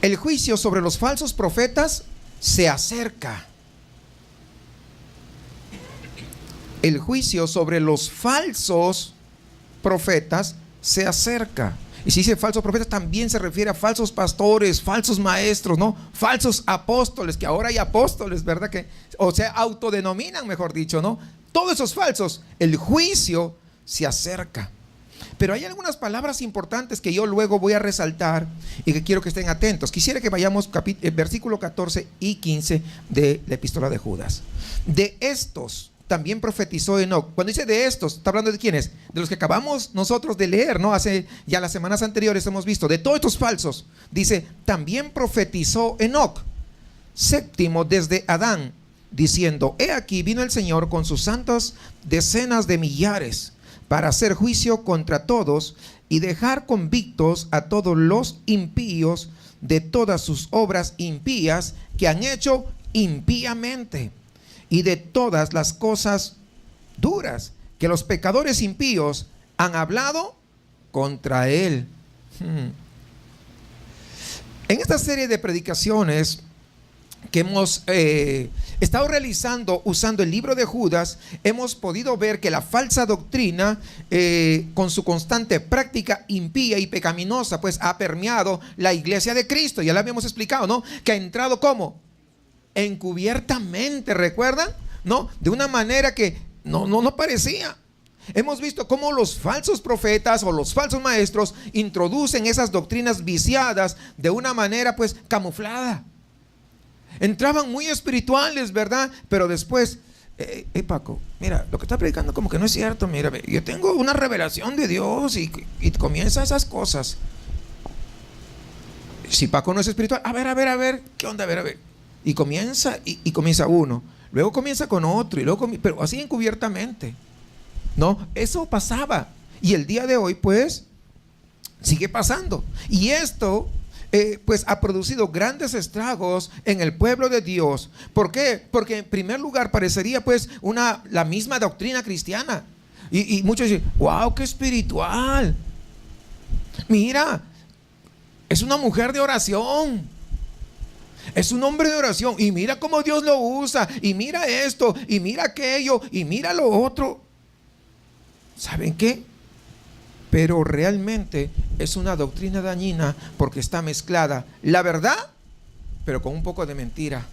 El juicio sobre los falsos profetas se acerca. El juicio sobre los falsos profetas se acerca. Y si dice falsos profetas, también se refiere a falsos pastores, falsos maestros, ¿no? Falsos apóstoles, que ahora hay apóstoles, ¿verdad? Que, o sea, autodenominan, mejor dicho, ¿no? Todos esos falsos, el juicio se acerca. Pero hay algunas palabras importantes que yo luego voy a resaltar y que quiero que estén atentos. Quisiera que vayamos versículo 14 y 15 de la epístola de Judas. De estos también profetizó Enoc. Cuando dice de estos, ¿está hablando de quiénes? De los que acabamos nosotros de leer, ¿no? Hace ya las semanas anteriores hemos visto. De todos estos falsos, dice, también profetizó Enoc, séptimo desde Adán, diciendo, he aquí vino el Señor con sus santas decenas de millares, para hacer juicio contra todos y dejar convictos a todos los impíos de todas sus obras impías que han hecho impíamente, y de todas las cosas duras que los pecadores impíos han hablado contra él. En esta serie de predicaciones que hemos estado realizando usando el libro de Judas, hemos podido ver que la falsa doctrina, con su constante práctica impía y pecaminosa, pues ha permeado la iglesia de Cristo. Ya lo habíamos explicado, ¿no? Que ha entrado ¿cómo? Encubiertamente, ¿recuerdan? ¿No? De una manera que no parecía. Hemos visto cómo los falsos profetas o los falsos maestros introducen esas doctrinas viciadas de una manera pues camuflada. Entraban muy espirituales, ¿verdad? Pero después, Paco, mira, lo que está predicando como que no es cierto. Mira, yo tengo una revelación de Dios y comienza esas cosas. Si Paco no es espiritual, a ver, ¿qué onda? A ver. Y comienza uno, luego comienza con otro, y luego pero así encubiertamente. No, eso pasaba. Y el día de hoy, pues, sigue pasando. Y esto pues ha producido grandes estragos en el pueblo de Dios. ¿Por qué? Porque en primer lugar parecería pues la misma doctrina cristiana. Y muchos dicen, wow, qué espiritual. Mira, es una mujer de oración. Es un hombre de oración. Y mira cómo Dios lo usa. Y mira esto, y mira aquello, y mira lo otro. ¿Saben qué? Pero realmente es una doctrina dañina porque está mezclada la verdad, pero con un poco de mentira.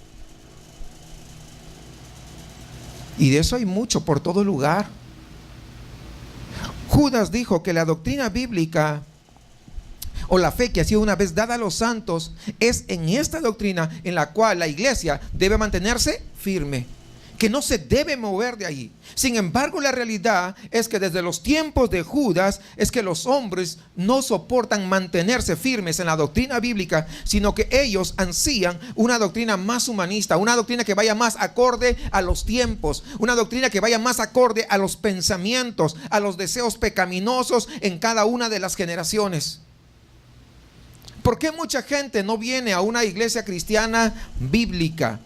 Y de eso hay mucho por todo lugar. Judas dijo que la doctrina bíblica o la fe que ha sido una vez dada a los santos es en esta doctrina en la cual la iglesia debe mantenerse firme, que no se debe mover de allí. Sin embargo, la realidad es que desde los tiempos de Judas es que los hombres no soportan mantenerse firmes en la doctrina bíblica, sino que ellos ansían una doctrina más humanista, una doctrina que vaya más acorde a los tiempos, una doctrina que vaya más acorde a los pensamientos, a los deseos pecaminosos en cada una de las generaciones. ¿Por qué mucha gente no viene a una iglesia cristiana bíblica?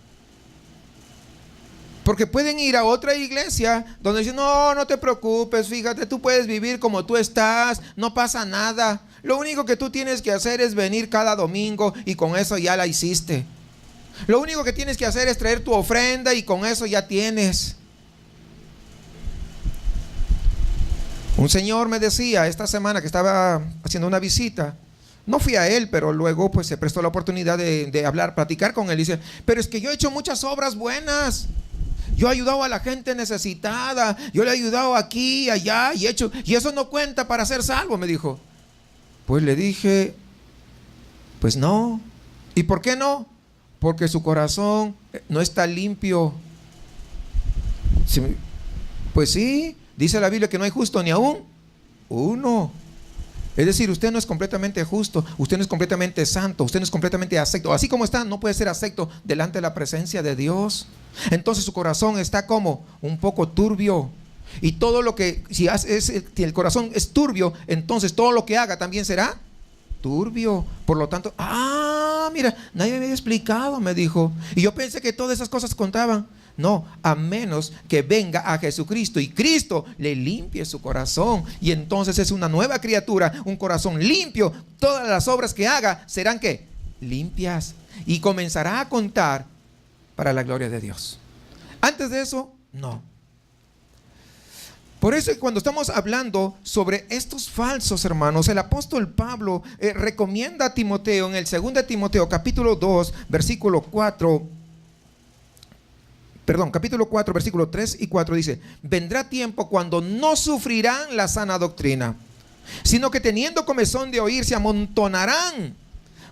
Porque pueden ir a otra iglesia donde dicen, no te preocupes, fíjate, tú puedes vivir como tú estás, no pasa nada. Lo único que tú tienes que hacer es venir cada domingo y con eso ya la hiciste. Lo único que tienes que hacer es traer tu ofrenda y con eso ya tienes. Un señor me decía esta semana que estaba haciendo una visita. No fui a él, pero luego pues se prestó la oportunidad de hablar, platicar con él. Dice, pero es que yo he hecho muchas obras buenas. Yo he ayudado a la gente necesitada. Yo le he ayudado aquí y allá y eso no cuenta para ser salvo, me dijo. Pues le dije, pues no. ¿Y por qué no? Porque su corazón no está limpio. Pues sí, dice la Biblia que no hay justo ni aún uno. Es decir, usted no es completamente justo, usted no es completamente santo, usted no es completamente acepto. Así como está, no puede ser acepto delante de la presencia de Dios. Entonces su corazón está como un poco turbio. Y todo lo que, si el corazón es turbio, entonces todo lo que haga también será turbio. Por lo tanto, mira, nadie me había explicado, me dijo. Y yo pensé que todas esas cosas contaban. No, a menos que venga a Jesucristo y Cristo le limpie su corazón. Y entonces es una nueva criatura, un corazón limpio. Todas las obras que haga serán ¿qué? limpias y comenzará a contar para la gloria de Dios. Antes de eso, no. Por eso cuando estamos hablando sobre estos falsos hermanos, el apóstol Pablo recomienda a Timoteo en el 2 Timoteo capítulo 2, versículo 4, capítulo 4, versículo 3 y 4 dice: vendrá tiempo cuando no sufrirán la sana doctrina, sino que teniendo comezón de oír se amontonarán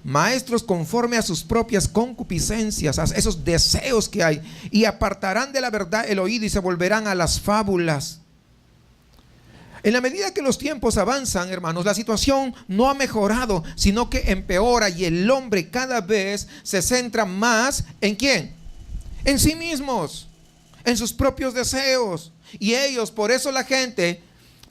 maestros conforme a sus propias concupiscencias, a esos deseos que hay, y apartarán de la verdad el oído y se volverán a las fábulas. En la medida que los tiempos avanzan, hermanos, la situación no ha mejorado, sino que empeora, y el hombre cada vez se centra más ¿en quién? En sí mismos, en sus propios deseos. Y ellos, por eso la gente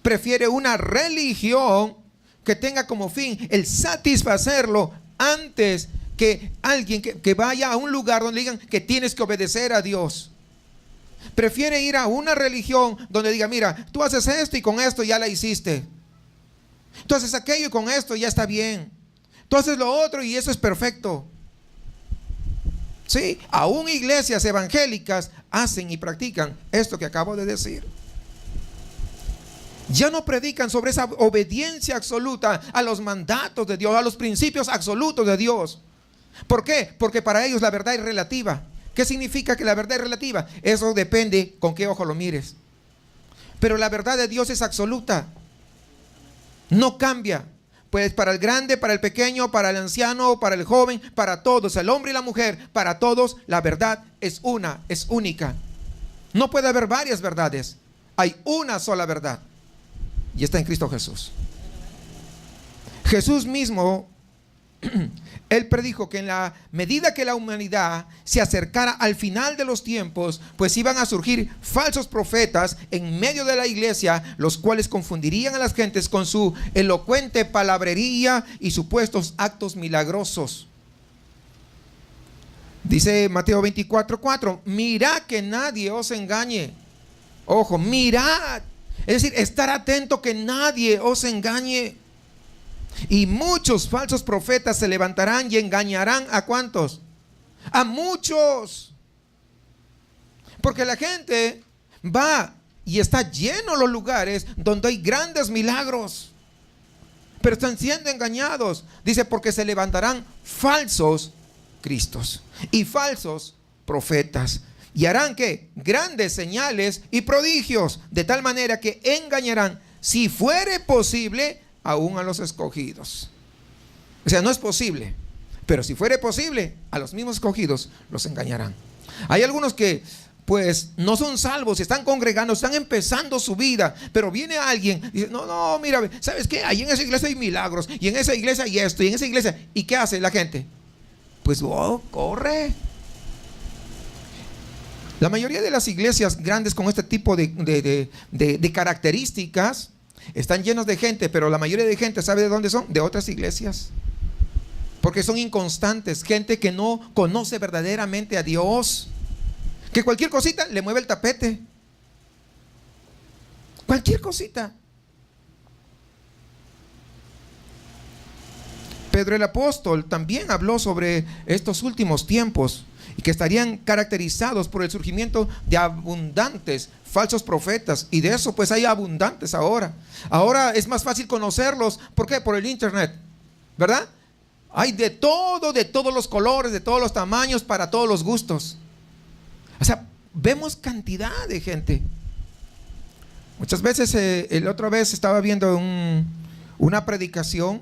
prefiere una religión que tenga como fin el satisfacerlo antes que alguien que vaya a un lugar donde digan que tienes que obedecer a Dios. Prefiere ir a una religión donde diga: mira, tú haces esto y con esto ya la hiciste, tú haces aquello y con esto ya está bien, tú haces lo otro y eso es perfecto. Sí, aún iglesias evangélicas hacen y practican esto que acabo de decir. Ya no predican sobre esa obediencia absoluta a los mandatos de Dios, a los principios absolutos de Dios. ¿Por qué? Porque para ellos la verdad es relativa. ¿Qué significa que la verdad es relativa? Eso depende con qué ojo lo mires. Pero la verdad de Dios es absoluta. No cambia. Pues para el grande, para el pequeño, para el anciano, para el joven, para todos, el hombre y la mujer, para todos, la verdad es una, es única. No puede haber varias verdades. Hay una sola verdad. Y está en Cristo Jesús. Jesús mismo, Él predijo que en la medida que la humanidad se acercara al final de los tiempos, pues iban a surgir falsos profetas en medio de la iglesia, los cuales confundirían a las gentes con su elocuente palabrería y supuestos actos milagrosos. Dice Mateo 24:4: mirad que nadie os engañe. Ojo, mirad. Es decir, estar atento que nadie os engañe. Y muchos falsos profetas se levantarán y engañarán ¿a cuántos? A muchos. Porque la gente va y está lleno los lugares donde hay grandes milagros, pero están siendo engañados. Dice: porque se levantarán falsos cristos y falsos profetas, y harán ¿qué? Grandes señales y prodigios, de tal manera que engañarán, si fuere posible, aún a los escogidos. O sea, no es posible, pero si fuere posible, a los mismos escogidos los engañarán. Hay algunos que pues no son salvos, se están congregando, están empezando su vida, pero viene alguien y dice: no, mira, ¿sabes qué? Ahí en esa iglesia hay milagros, y en esa iglesia hay esto, y en esa iglesia, ¿y qué hace la gente? Pues corre. La mayoría de las iglesias grandes con este tipo de características están llenos de gente, pero la mayoría de gente, ¿sabe de dónde son? De otras iglesias. Porque son inconstantes, gente que no conoce verdaderamente a Dios, que cualquier cosita le mueve el tapete. Cualquier cosita. Pedro el apóstol también habló sobre estos últimos tiempos y que estarían caracterizados por el surgimiento de abundantes falsos profetas, y de eso pues hay abundantes ahora. Ahora es más fácil conocerlos. ¿Por qué? Por el internet, ¿verdad? Hay de todo, de todos los colores, de todos los tamaños, para todos los gustos. O sea, vemos cantidad de gente. Muchas veces, la otra vez estaba viendo una predicación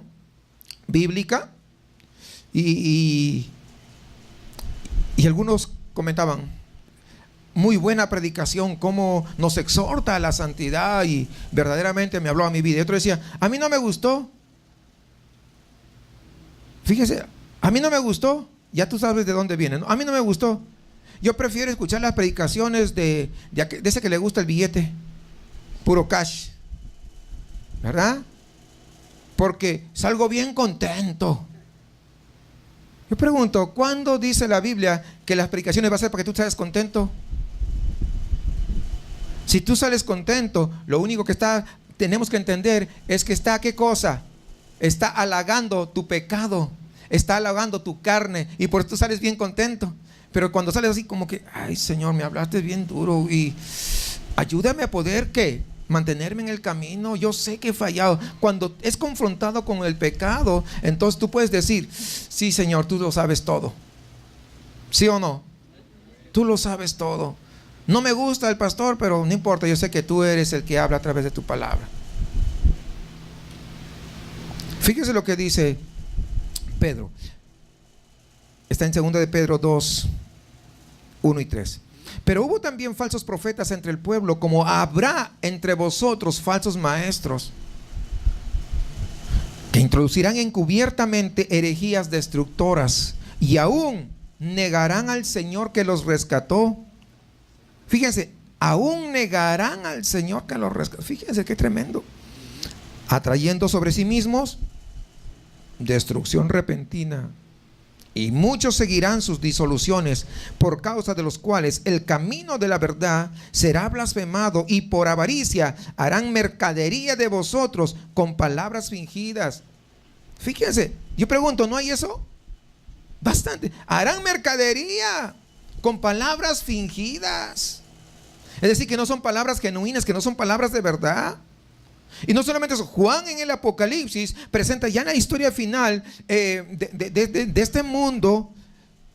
bíblica y algunos comentaban: muy buena predicación, cómo nos exhorta a la santidad, y verdaderamente me habló a mi vida. Y otro decía: a mí no me gustó. Fíjese, a mí no me gustó. Ya tú sabes de dónde viene, ¿no? A mí no me gustó. Yo prefiero escuchar las predicaciones de ese que le gusta el billete, puro cash, ¿verdad? Porque salgo bien contento. Yo pregunto: ¿cuándo dice la Biblia que las predicaciones va a ser para que tú salgas contento? Si tú sales contento, lo único que tenemos que entender es que está, ¿qué cosa? Está halagando tu pecado. está halagando tu carne y por eso tú sales bien contento. Pero cuando sales así como que, ay Señor, me hablaste bien duro y ayúdame a poder ¿qué? Mantenerme en el camino. Yo sé que he fallado. Cuando es confrontado con el pecado, entonces tú puedes decir, sí Señor, tú lo sabes todo. ¿Sí o no? Tú lo sabes todo. No me gusta el pastor, pero no importa, yo sé que tú eres el que habla a través de tu palabra. Fíjese lo que dice Pedro. Está en 2 de Pedro 2, 1 y 3. Pero hubo también falsos profetas entre el pueblo, como habrá entre vosotros falsos maestros, que introducirán encubiertamente herejías destructoras, y aún negarán al Señor que los rescató. Fíjense, aún negarán al Señor que los rescató. Fíjense qué tremendo. Atrayendo sobre sí mismos destrucción repentina. Y muchos seguirán sus disoluciones, por causa de los cuales el camino de la verdad será blasfemado, y por avaricia harán mercadería de vosotros con palabras fingidas. Fíjense, yo pregunto, ¿no hay eso? Bastante. Harán mercadería con palabras fingidas. Es decir, que no son palabras genuinas, que no son palabras de verdad. Y no solamente eso, Juan en el Apocalipsis presenta ya en la historia final de este mundo.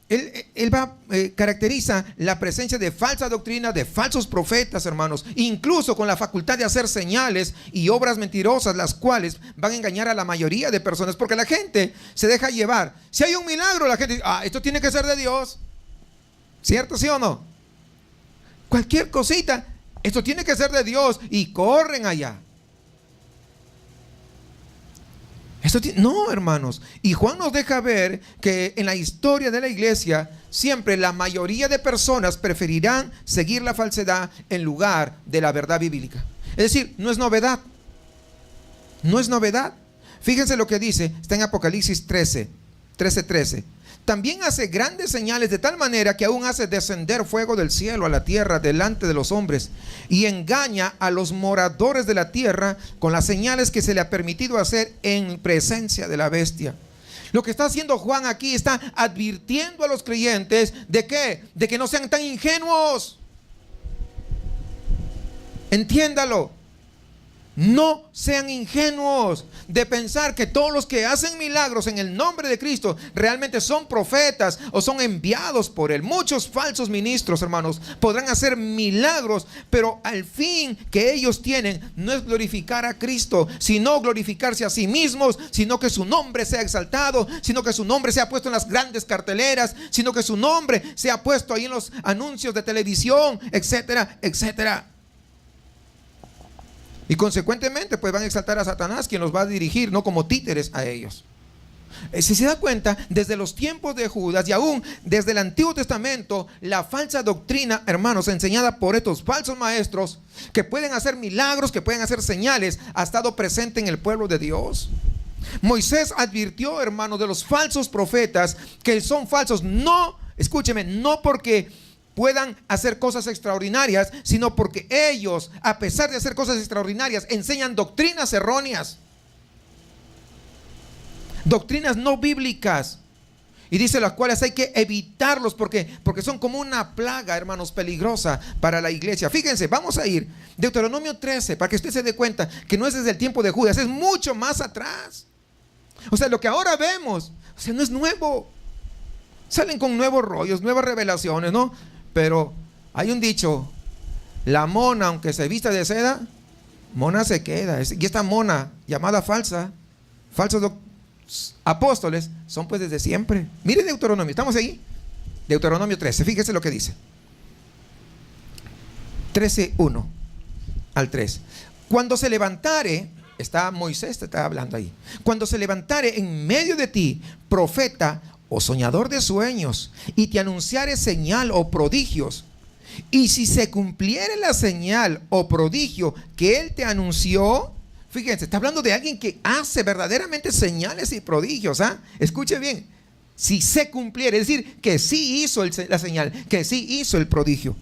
Él caracteriza la presencia de falsa doctrina, de falsos profetas, hermanos, incluso con la facultad de hacer señales y obras mentirosas, las cuales van a engañar a la mayoría de personas, porque la gente se deja llevar. Si hay un milagro, la gente dice, esto tiene que ser de Dios. ¿Cierto, sí o no? Cualquier cosita, esto tiene que ser de Dios, y corren allá. No, hermanos. Y Juan nos deja ver que en la historia de la iglesia siempre la mayoría de personas preferirán seguir la falsedad en lugar de la verdad bíblica. Es decir, no es novedad. No es novedad. Fíjense lo que dice, está en Apocalipsis 13:13. También hace grandes señales, de tal manera que aún hace descender fuego del cielo a la tierra delante de los hombres, y engaña a los moradores de la tierra con las señales que se le ha permitido hacer en presencia de la bestia. Lo que está haciendo Juan aquí, está advirtiendo a los creyentes de ¿qué? De que no sean tan ingenuos. Entiéndalo. No sean ingenuos de pensar que todos los que hacen milagros en el nombre de Cristo realmente son profetas o son enviados por Él. Muchos falsos ministros, hermanos, podrán hacer milagros, pero al fin que ellos tienen no es glorificar a Cristo, sino glorificarse a sí mismos, sino que su nombre sea exaltado, sino que su nombre sea puesto en las grandes carteleras, sino que su nombre sea puesto ahí en los anuncios de televisión, etcétera, etcétera. Y consecuentemente pues van a exaltar a Satanás, quien los va a dirigir, no como títeres a ellos. Si se da cuenta, desde los tiempos de Judas y aún desde el Antiguo Testamento, la falsa doctrina, hermanos, enseñada por estos falsos maestros que pueden hacer milagros, que pueden hacer señales, ha estado presente en el pueblo de Dios. Moisés advirtió, hermanos, de los falsos profetas que son falsos, no, escúcheme, no porque puedan hacer cosas extraordinarias, sino porque ellos, a pesar de hacer cosas extraordinarias, enseñan doctrinas erróneas, doctrinas no bíblicas, y dice las cuales hay que evitarlos porque son como una plaga, hermanos, peligrosa para la iglesia. Fíjense, vamos a ir Deuteronomio 13 para que usted se dé cuenta que no es desde el tiempo de Judas, es mucho más atrás. O sea, lo que ahora vemos, o sea, no es nuevo. Salen con nuevos rollos, nuevas revelaciones, ¿no? Pero hay un dicho, la mona, aunque se vista de seda, mona se queda. Y esta mona llamada falsa, falsos apóstoles, son pues desde siempre. Miren Deuteronomio, estamos ahí. Deuteronomio 13, fíjese lo que dice. 13:1 al 3. Cuando se levantare, está Moisés, te está hablando ahí. Cuando se levantare en medio de ti profeta o soñador de sueños, y te anunciare señal o prodigios, y si se cumpliere la señal o prodigio que él te anunció, fíjense, está hablando de alguien que hace verdaderamente señales y prodigios, escuche bien, si se cumpliere, es decir, que sí hizo la señal, que sí hizo el prodigio,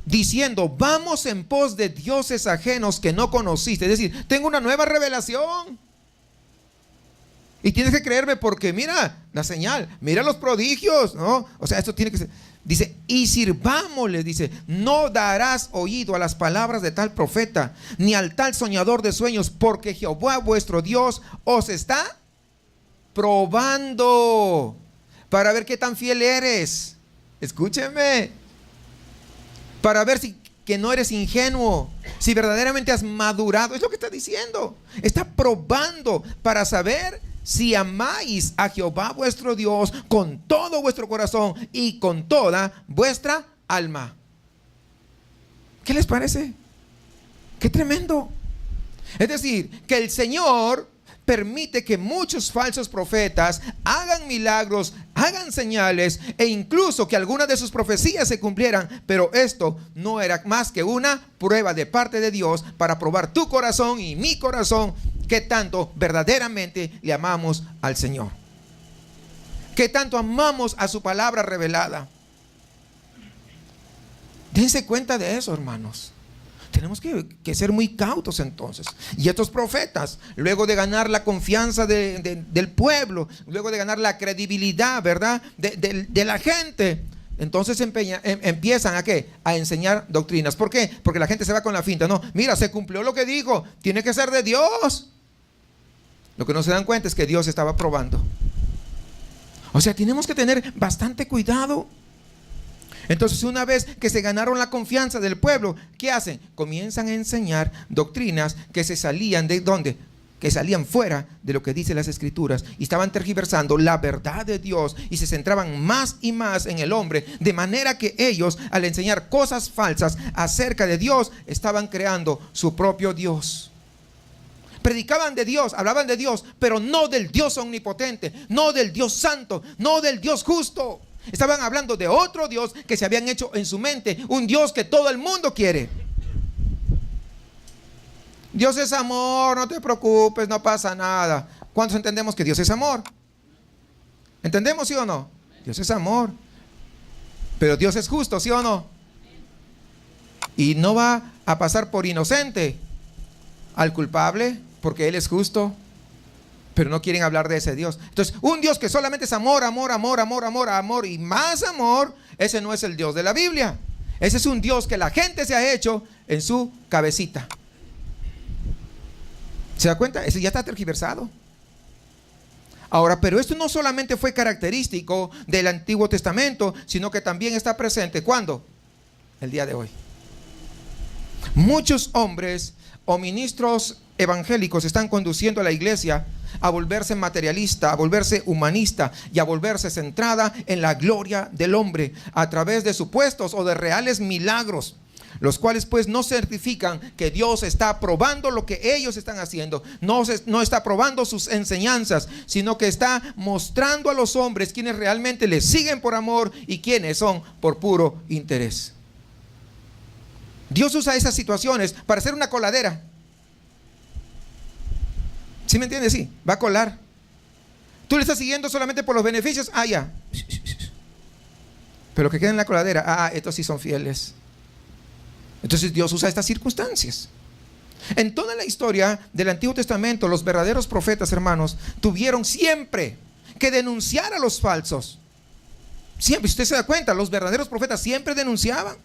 diciendo, vamos en pos de dioses ajenos que no conociste, es decir, tengo una nueva revelación. Y tienes que creerme porque mira la señal, mira los prodigios, ¿no? O sea, esto tiene que ser. Dice, y sirvámosle, dice, no darás oído a las palabras de tal profeta, ni al tal soñador de sueños, porque Jehová vuestro Dios os está probando para ver qué tan fiel eres. Escúcheme, para ver si que no eres ingenuo, si verdaderamente has madurado. Es lo que está diciendo. Está probando para saber si amáis a Jehová vuestro Dios con todo vuestro corazón y con toda vuestra alma. ¿Qué les parece? ¡Qué tremendo! Es decir, que el Señor permite que muchos falsos profetas hagan milagros, hagan señales e incluso que algunas de sus profecías se cumplieran, pero esto no era más que una prueba de parte de Dios para probar tu corazón y mi corazón, que tanto verdaderamente le amamos al Señor, que tanto amamos a su palabra revelada. Dense cuenta de eso, hermanos. Tenemos que ser muy cautos entonces. Y estos profetas, luego de ganar la confianza del pueblo, luego de ganar la credibilidad, ¿verdad?, de la gente, entonces empiezan ¿a qué? A enseñar doctrinas. ¿Por qué? Porque la gente se va con la finta. No, mira, se cumplió lo que dijo, tiene que ser de Dios. Lo que no se dan cuenta es que Dios estaba probando. O sea, tenemos que tener bastante cuidado. Entonces, una vez que se ganaron la confianza del pueblo, ¿qué hacen? Comienzan a enseñar doctrinas que se salían de ¿dónde? Que salían fuera de lo que dicen las Escrituras y estaban tergiversando la verdad de Dios y se centraban más y más en el hombre, de manera que ellos, al enseñar cosas falsas acerca de Dios, estaban creando su propio Dios. Predicaban de Dios, hablaban de Dios, pero no del Dios omnipotente, no del Dios santo, no del Dios justo. Estaban hablando de otro Dios que se habían hecho en su mente, un Dios que todo el mundo quiere. Dios es amor, no te preocupes, no pasa nada. ¿Cuántos entendemos que Dios es amor? ¿Entendemos, sí o no? Dios es amor. Pero Dios es justo, ¿sí o no? Y no va a pasar por inocente al culpable porque Él es justo. Pero no quieren hablar de ese Dios. Entonces, un Dios que solamente es amor, amor, amor, amor, amor, amor y más amor, ese no es el Dios de la Biblia. Ese es un Dios que la gente se ha hecho en su cabecita. ¿Se da cuenta? Ese ya está tergiversado. Ahora, pero esto no solamente fue característico del Antiguo Testamento, sino que también está presente. ¿Cuándo? El día de hoy. Muchos hombres o ministros evangélicos están conduciendo a la iglesia a volverse materialista, a volverse humanista y a volverse centrada en la gloria del hombre a través de supuestos o de reales milagros, los cuales pues no certifican que Dios está probando lo que ellos están haciendo, no está probando sus enseñanzas, sino que está mostrando a los hombres quienes realmente le siguen por amor y quienes son por puro interés. Dios usa esas situaciones para hacer una coladera. ¿Sí me entiendes? Sí, va a colar. Tú le estás siguiendo solamente por los beneficios. Ah, ya. Pero que queda en la coladera. Ah, estos sí son fieles. Entonces Dios usa estas circunstancias. En toda la historia del Antiguo Testamento, los verdaderos profetas, hermanos, tuvieron siempre que denunciar a los falsos. Siempre, si usted se da cuenta, los verdaderos profetas siempre denunciaban.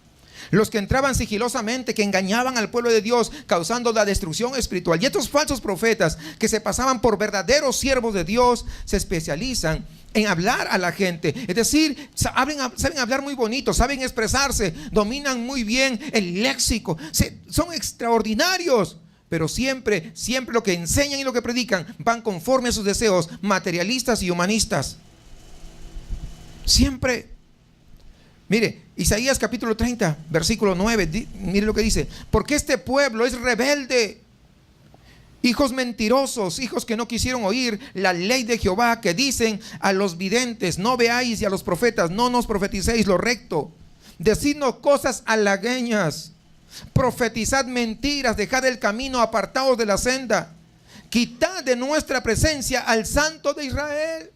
Los que entraban sigilosamente, que engañaban al pueblo de Dios, causando la destrucción espiritual. Y estos falsos profetas que se pasaban por verdaderos siervos de Dios, se especializan en hablar a la gente. Es decir, saben hablar muy bonito, saben expresarse, dominan muy bien el léxico, son extraordinarios. Pero siempre lo que enseñan y lo que predican van conforme a sus deseos materialistas y humanistas. Siempre. Mire, Isaías capítulo 30, versículo 9, mire lo que dice: porque este pueblo es rebelde, hijos mentirosos, hijos que no quisieron oír la ley de Jehová, que dicen a los videntes: no veáis, y a los profetas: no nos profeticéis lo recto. Decidnos cosas halagüeñas, profetizad mentiras, dejad el camino, apartaos de la senda, quitad de nuestra presencia al Santo de Israel.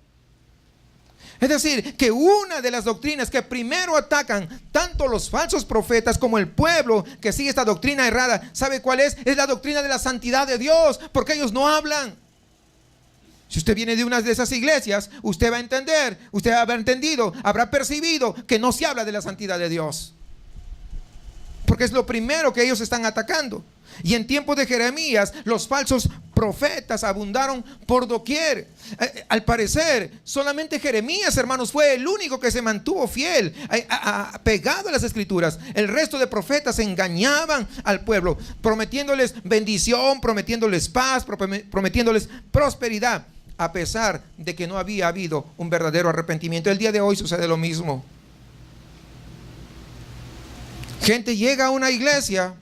Es decir, que una de las doctrinas que primero atacan tanto los falsos profetas como el pueblo que sigue esta doctrina errada, ¿sabe cuál es? Es la doctrina de la santidad de Dios, porque ellos no hablan. Si usted viene de una de esas iglesias, usted va a entender, usted habrá entendido, habrá percibido que no se habla de la santidad de Dios. Porque es lo primero que ellos están atacando. Y en tiempos de Jeremías, los falsos profetas abundaron por doquier. Al parecer, solamente Jeremías, hermanos, fue el único que se mantuvo fiel, pegado a las escrituras. El resto de profetas engañaban al pueblo, prometiéndoles bendición, prometiéndoles paz, prometiéndoles prosperidad, a pesar de que no había habido un verdadero arrepentimiento. El día de hoy sucede lo mismo. Gente llega a una iglesia,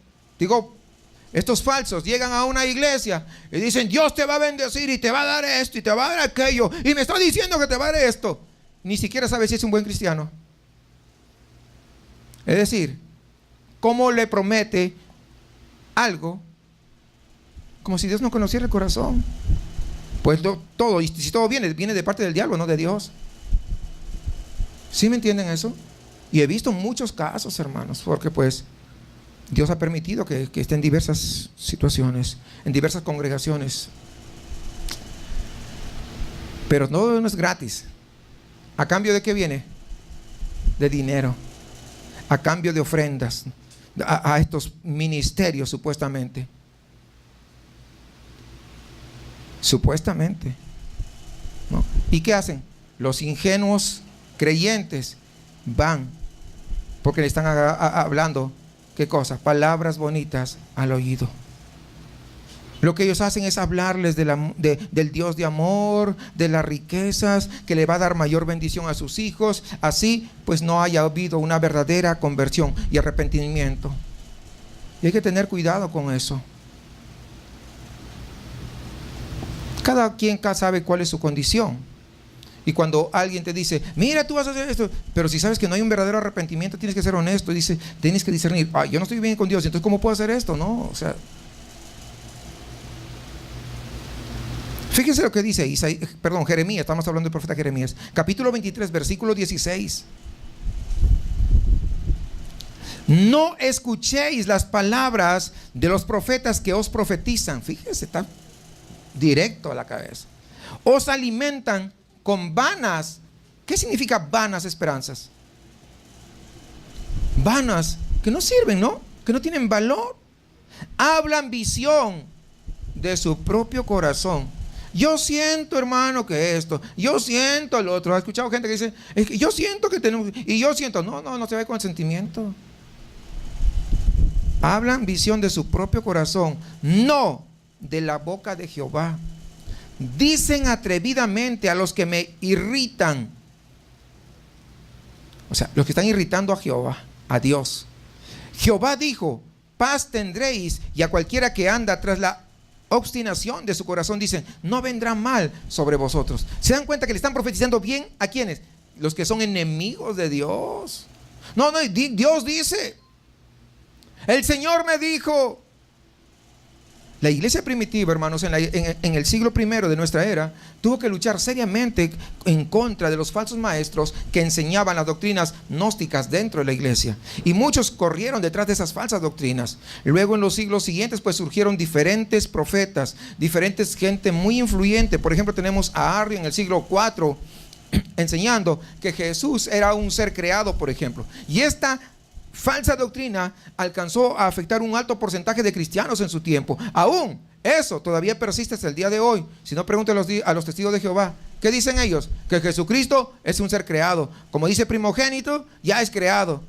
estos falsos llegan a una iglesia y dicen: Dios te va a bendecir y te va a dar esto y te va a dar aquello, y me está diciendo que te va a dar esto. Ni siquiera sabe si es un buen cristiano. Es decir, ¿cómo le promete algo como si Dios no conociera el corazón? Pues todo, y si todo viene de parte del diablo, no de Dios. ¿Sí me entienden eso? Y he visto muchos casos, hermanos, porque pues Dios ha permitido que esté en diversas situaciones, en diversas congregaciones. Pero no es gratis. ¿A cambio de qué viene? De dinero. A cambio de ofrendas a estos ministerios, supuestamente. Supuestamente, ¿no? ¿Y qué hacen? Los ingenuos creyentes van porque le están hablando, ¿qué cosas? Palabras bonitas al oído. Lo que ellos hacen es hablarles del Dios de amor, de las riquezas, que le va a dar mayor bendición a sus hijos. Así pues no haya habido una verdadera conversión y arrepentimiento. Y hay que tener cuidado con eso. Cada quien sabe cuál es su condición. Y cuando alguien te dice: mira, tú vas a hacer esto, pero si sabes que no hay un verdadero arrepentimiento, tienes que ser honesto. Y dice, tienes que discernir: yo no estoy bien con Dios, entonces ¿cómo puedo hacer esto? No, o sea, fíjense lo que dice Jeremías. Estamos hablando del profeta Jeremías, capítulo 23, versículo 16. No escuchéis las palabras de los profetas que os profetizan. Fíjense, está directo a la cabeza. Os alimentan con vanas. ¿Qué significa vanas esperanzas? Vanas, que no sirven, ¿no? Que no tienen valor. Hablan visión de su propio corazón. Yo siento, hermano, que esto, yo siento el otro. ¿Has escuchado gente que dice: es que yo siento que tenemos, y yo siento? No se ve con el sentimiento. Hablan visión de su propio corazón, no de la boca de Jehová. Dicen atrevidamente a los que me irritan. O sea, los que están irritando a Jehová, a Dios. Jehová dijo: paz tendréis, y a cualquiera que anda tras la obstinación de su corazón, dicen: no vendrá mal sobre vosotros. ¿Se dan cuenta que le están profetizando bien a quiénes? Los que son enemigos de Dios. Dios dice: el Señor me dijo. La iglesia primitiva, hermanos, en el siglo I de nuestra era, tuvo que luchar seriamente en contra de los falsos maestros que enseñaban las doctrinas gnósticas dentro de la iglesia. Y muchos corrieron detrás de esas falsas doctrinas. Luego, en los siglos siguientes, pues surgieron diferentes profetas, diferentes gente muy influyente. Por ejemplo, tenemos a Arrio en el siglo IV enseñando que Jesús era un ser creado, por ejemplo. Y esta falsa doctrina alcanzó a afectar un alto porcentaje de cristianos en su tiempo. Aún eso todavía persiste hasta el día de hoy. Si no, pregúntenle a los testigos de Jehová. ¿Qué dicen ellos? Que Jesucristo es un ser creado. Como dice primogénito, ya es creado.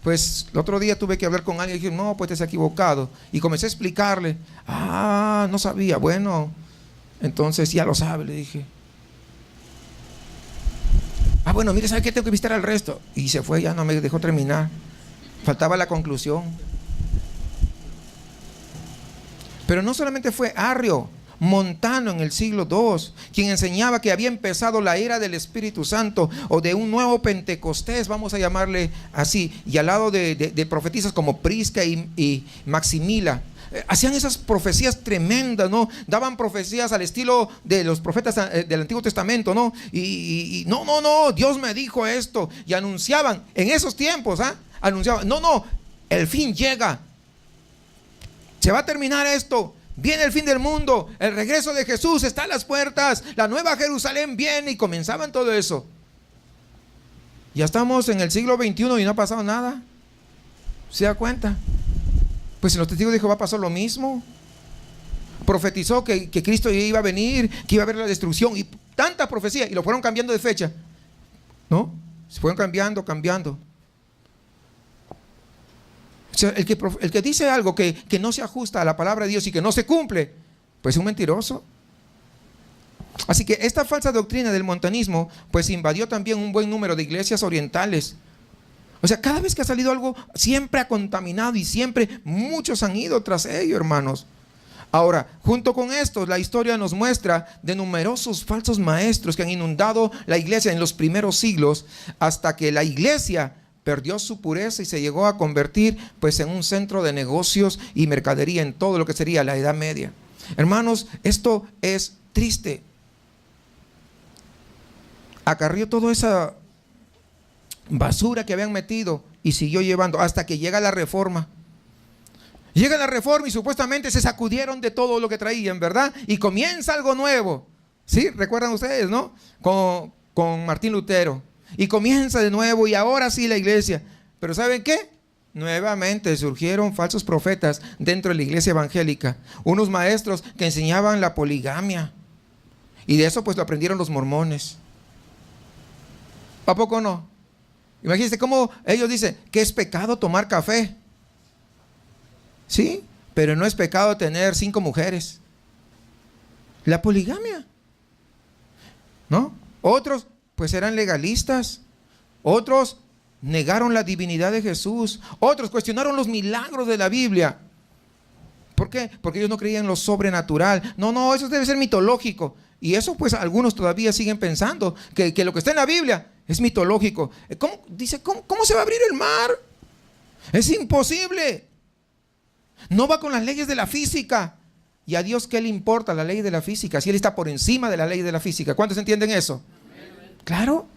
Pues el otro día tuve que hablar con alguien y dije: no, pues te has equivocado. Y comencé a explicarle. No sabía. Bueno, entonces ya lo sabe, le dije. Bueno, mire, ¿sabe qué? Tengo que visitar al resto. Y se fue, ya no me dejó terminar. Faltaba la conclusión. Pero no solamente fue Arrio, Montano en el siglo II, quien enseñaba que había empezado la era del Espíritu Santo, o de un nuevo Pentecostés, vamos a llamarle así. Y al lado de profetisas como Prisca y Maximila, hacían esas profecías tremendas, ¿no? Daban profecías al estilo de los profetas del Antiguo Testamento, ¿no? Y no, Dios me dijo esto. Y anunciaban en esos tiempos, anunciaban: no, el fin llega, se va a terminar esto, viene el fin del mundo, el regreso de Jesús está a las puertas, la nueva Jerusalén viene, y comenzaban todo eso. Ya estamos en el siglo XXI y no ha pasado nada. ¿Se da cuenta? Pues en los testigos de Jehová pasó lo mismo. Profetizó que Cristo iba a venir, que iba a haber la destrucción, y tanta profecía, y lo fueron cambiando de fecha, ¿no? Se fueron cambiando. O sea, el que dice algo que no se ajusta a la palabra de Dios y que no se cumple, pues es un mentiroso. Así que esta falsa doctrina del montanismo pues invadió también un buen número de iglesias orientales. O sea, cada vez que ha salido algo, siempre ha contaminado, y siempre muchos han ido tras ello, hermanos. Ahora, junto con esto, la historia nos muestra de numerosos falsos maestros que han inundado la iglesia en los primeros siglos, hasta que la iglesia perdió su pureza y se llegó a convertir pues en un centro de negocios y mercadería en todo lo que sería la Edad Media. Hermanos, esto es triste. Acarrió toda esa basura que habían metido y siguió llevando hasta que llega la Reforma. Llega la Reforma y supuestamente se sacudieron de todo lo que traían, ¿verdad? Y comienza algo nuevo. ¿Sí? ¿Recuerdan ustedes, no? Con Martín Lutero. Y comienza de nuevo, y ahora sí la iglesia. Pero ¿saben qué? Nuevamente surgieron falsos profetas dentro de la iglesia evangélica. Unos maestros que enseñaban la poligamia. Y de eso pues lo aprendieron los mormones. ¿A poco no? Imagínense cómo ellos dicen que es pecado tomar café. Sí, pero no es pecado tener 5 mujeres. La poligamia, ¿no? Otros pues eran legalistas. Otros negaron la divinidad de Jesús. Otros cuestionaron los milagros de la Biblia. ¿Por qué? Porque ellos no creían en lo sobrenatural. No, eso debe ser mitológico. Y eso pues algunos todavía siguen pensando que lo que está en la Biblia es mitológico. ¿Cómo se va a abrir el mar? Es imposible. No va con las leyes de la física. ¿Y a Dios qué le importa la ley de la física si Él está por encima de la ley de la física? ¿Cuántos entienden eso? Claro.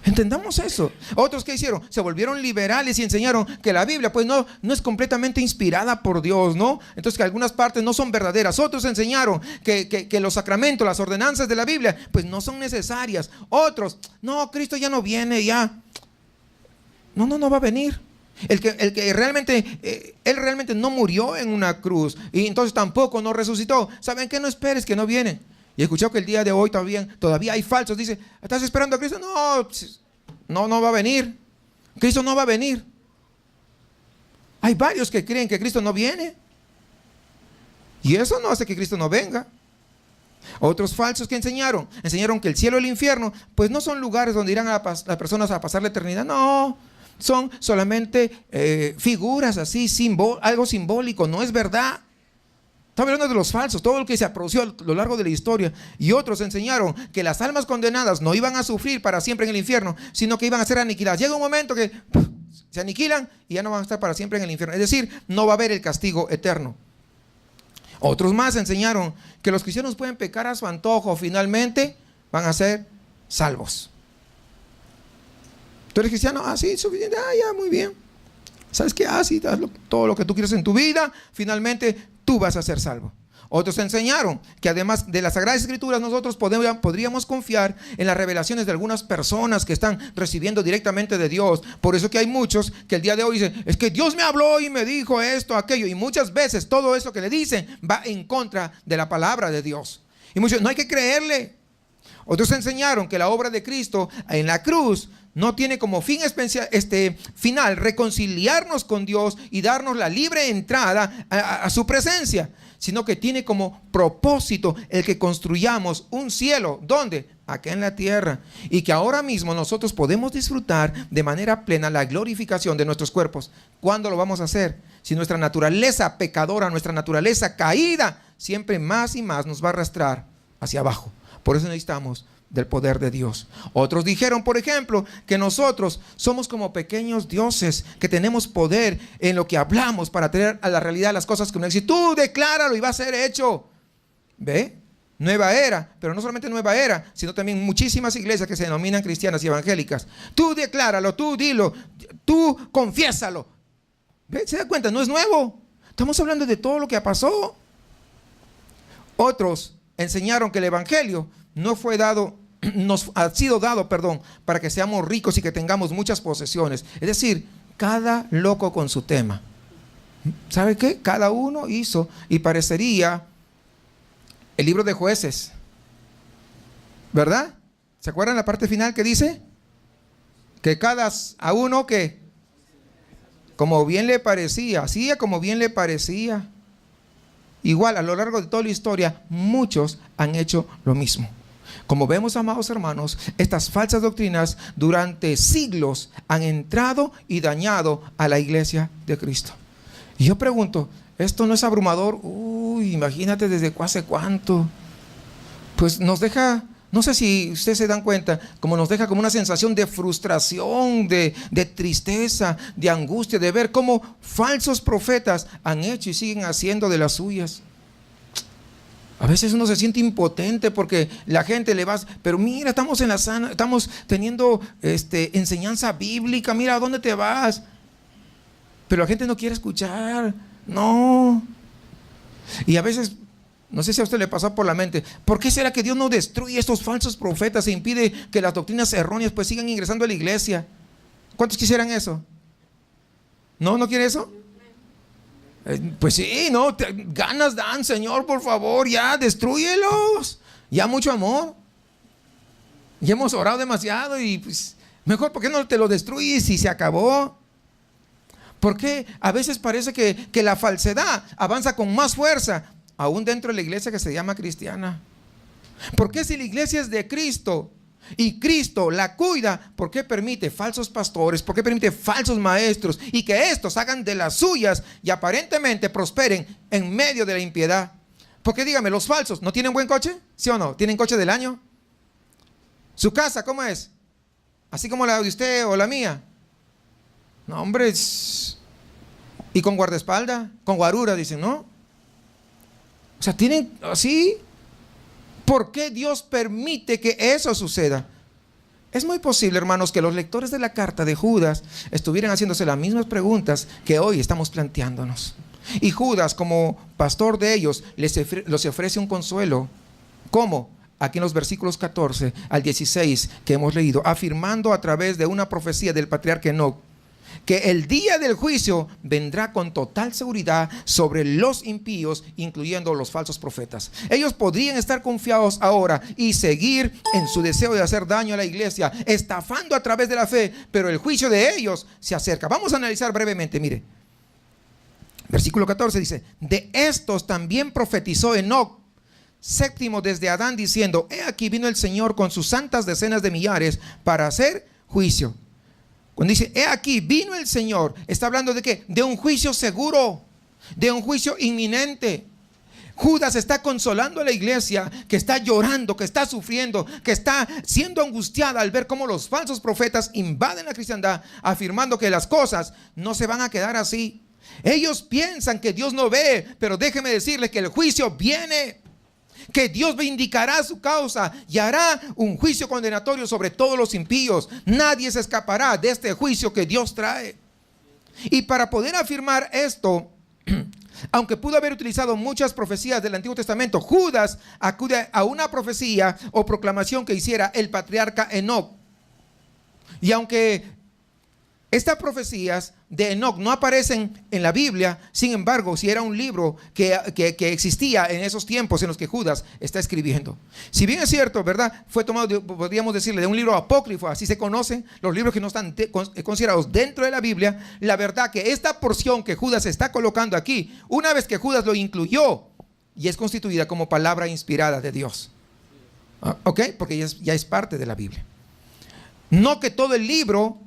Entendamos eso. Otros, ¿qué hicieron? Se volvieron liberales y enseñaron que la Biblia pues no es completamente inspirada por Dios, ¿no? Entonces que algunas partes no son verdaderas. Otros enseñaron que los sacramentos, las ordenanzas de la Biblia pues no son necesarias. Otros, no, Cristo ya no viene, ya. No va a venir. El que realmente, Él realmente no murió en una cruz, y entonces tampoco no resucitó. ¿Saben qué? No esperes que no vienen. Y he escuchado que el día de hoy todavía hay falsos. Dice, ¿estás esperando a Cristo? No va a venir. Cristo no va a venir. Hay varios que creen que Cristo no viene, y eso no hace que Cristo no venga. Otros falsos que enseñaron que el cielo y el infierno pues no son lugares donde irán las personas a pasar la eternidad. No, son solamente figuras así, algo simbólico, no es verdad. Estamos hablando de los falsos, todo lo que se produció a lo largo de la historia. Y otros enseñaron que las almas condenadas no iban a sufrir para siempre en el infierno, sino que iban a ser aniquiladas. Llega un momento que se aniquilan y ya no van a estar para siempre en el infierno. Es decir, no va a haber el castigo eterno. Otros más enseñaron que los cristianos pueden pecar a su antojo, finalmente van a ser salvos. ¿Tú eres cristiano? Sí, suficiente. Ya, muy bien. ¿Sabes qué? Sí, haz todo lo que tú quieres en tu vida, finalmente tú vas a ser salvo. Otros enseñaron que además de las Sagradas Escrituras, nosotros podríamos confiar en las revelaciones de algunas personas que están recibiendo directamente de Dios. Por eso que hay muchos que el día de hoy dicen, es que Dios me habló y me dijo esto, aquello. Y muchas veces todo eso que le dicen va en contra de la palabra de Dios. Y muchos, no hay que creerle. Otros enseñaron que la obra de Cristo en la cruz no tiene como fin final reconciliarnos con Dios y darnos la libre entrada a su presencia, sino que tiene como propósito el que construyamos un cielo. ¿Dónde? Acá en la tierra. Y que ahora mismo nosotros podemos disfrutar de manera plena la glorificación de nuestros cuerpos. ¿Cuándo lo vamos a hacer? Si nuestra naturaleza pecadora, nuestra naturaleza caída, siempre más y más nos va a arrastrar hacia abajo. Por eso necesitamos del poder de Dios. Otros dijeron, por ejemplo, que nosotros somos como pequeños dioses, que tenemos poder en lo que hablamos para traer a la realidad las cosas que no existen. Tú decláralo y va a ser hecho. ¿Ve? Nueva era, pero no solamente nueva era, sino también muchísimas iglesias que se denominan cristianas y evangélicas. Tú decláralo, tú dilo, tú confiésalo. ¿Ve? ¿Se da cuenta? No es nuevo. Estamos hablando de todo lo que pasó. Otros enseñaron que el evangelio no fue dado, nos ha sido dado, para que seamos ricos y que tengamos muchas posesiones. Es decir, cada loco con su tema. ¿Sabe qué? Cada uno hizo, y parecería el libro de Jueces, ¿verdad? ¿Se acuerdan la parte final que dice? Que cada a uno que como bien le parecía, hacía como bien le parecía. Igual, a lo largo de toda la historia, muchos han hecho lo mismo. Como vemos, amados hermanos, estas falsas doctrinas durante siglos han entrado y dañado a la iglesia de Cristo. Y yo pregunto, ¿esto no es abrumador? Uy, imagínate desde hace cuánto. Pues nos deja, no sé si ustedes se dan cuenta, como nos deja como una sensación de frustración, de tristeza, de angustia, de ver cómo falsos profetas han hecho y siguen haciendo de las suyas. A veces uno se siente impotente porque la gente le va, pero mira, estamos en la sana, estamos teniendo enseñanza bíblica, mira, ¿a dónde te vas? Pero la gente no quiere escuchar, no. Y a veces, no sé si a usted le pasó por la mente, ¿por qué será que Dios no destruye estos falsos profetas e impide que las doctrinas erróneas pues sigan ingresando a la iglesia? ¿Cuántos quisieran eso? ¿No? ¿No quiere eso? Pues sí, no, ganas dan, Señor, por favor, ya, destrúyelos. Ya mucho amor. Ya hemos orado demasiado y pues, mejor, ¿por qué no te lo destruyes y se acabó? Porque a veces parece que la falsedad avanza con más fuerza, aún dentro de la iglesia que se llama cristiana. ¿Por qué si la iglesia es de Cristo y Cristo la cuida, por qué permite falsos pastores, por qué permite falsos maestros y que estos hagan de las suyas y aparentemente prosperen en medio de la impiedad? Porque dígame, los falsos ¿no tienen buen coche? ¿Sí o no? ¿Tienen coche del año? ¿Su casa cómo es? ¿Así como la de usted o la mía? No, hombre, y con guardaespaldas, con guarura, dicen, ¿no? O sea, tienen así. ¿Por qué Dios permite que eso suceda? Es muy posible, hermanos, que los lectores de la carta de Judas estuvieran haciéndose las mismas preguntas que hoy estamos planteándonos. Y Judas, como pastor de ellos, les ofrece un consuelo. ¿Cómo? Aquí en los versículos 14 al 16 que hemos leído, afirmando a través de una profecía del patriarca Enoc que el día del juicio vendrá con total seguridad sobre los impíos, incluyendo los falsos profetas. Ellos podrían estar confiados ahora y seguir en su deseo de hacer daño a la iglesia, estafando a través de la fe, pero el juicio de ellos se acerca. Vamos a analizar brevemente, mire. Versículo 14 dice, de estos también profetizó Enoc, séptimo desde Adán, diciendo, he aquí vino el Señor con sus santas decenas de millares para hacer juicio. Cuando dice, he aquí vino el Señor, está hablando de ¿qué? De un juicio seguro, de un juicio inminente. Judas está consolando a la iglesia que está llorando, que está sufriendo, que está siendo angustiada al ver cómo los falsos profetas invaden la cristiandad, afirmando que las cosas no se van a quedar así. Ellos piensan que Dios no ve, pero déjeme decirles que el juicio viene, que Dios vindicará su causa y hará un juicio condenatorio sobre todos los impíos. Nadie se escapará de este juicio que Dios trae. Y para poder afirmar esto, aunque pudo haber utilizado muchas profecías del Antiguo Testamento, Judas acude a una profecía o proclamación que hiciera el patriarca Enoc. Y aunque estas profecías de Enoc no aparecen en la Biblia, sin embargo, si era un libro que existía en esos tiempos en los que Judas está escribiendo. Si bien es cierto, ¿verdad? Fue tomado, podríamos decirle, de un libro apócrifo, así se conocen los libros que no están considerados dentro de la Biblia. La verdad que esta porción que Judas está colocando aquí, una vez que Judas lo incluyó, y es constituida como palabra inspirada de Dios. ¿Ok? Porque ya es parte de la Biblia. No que todo el libro,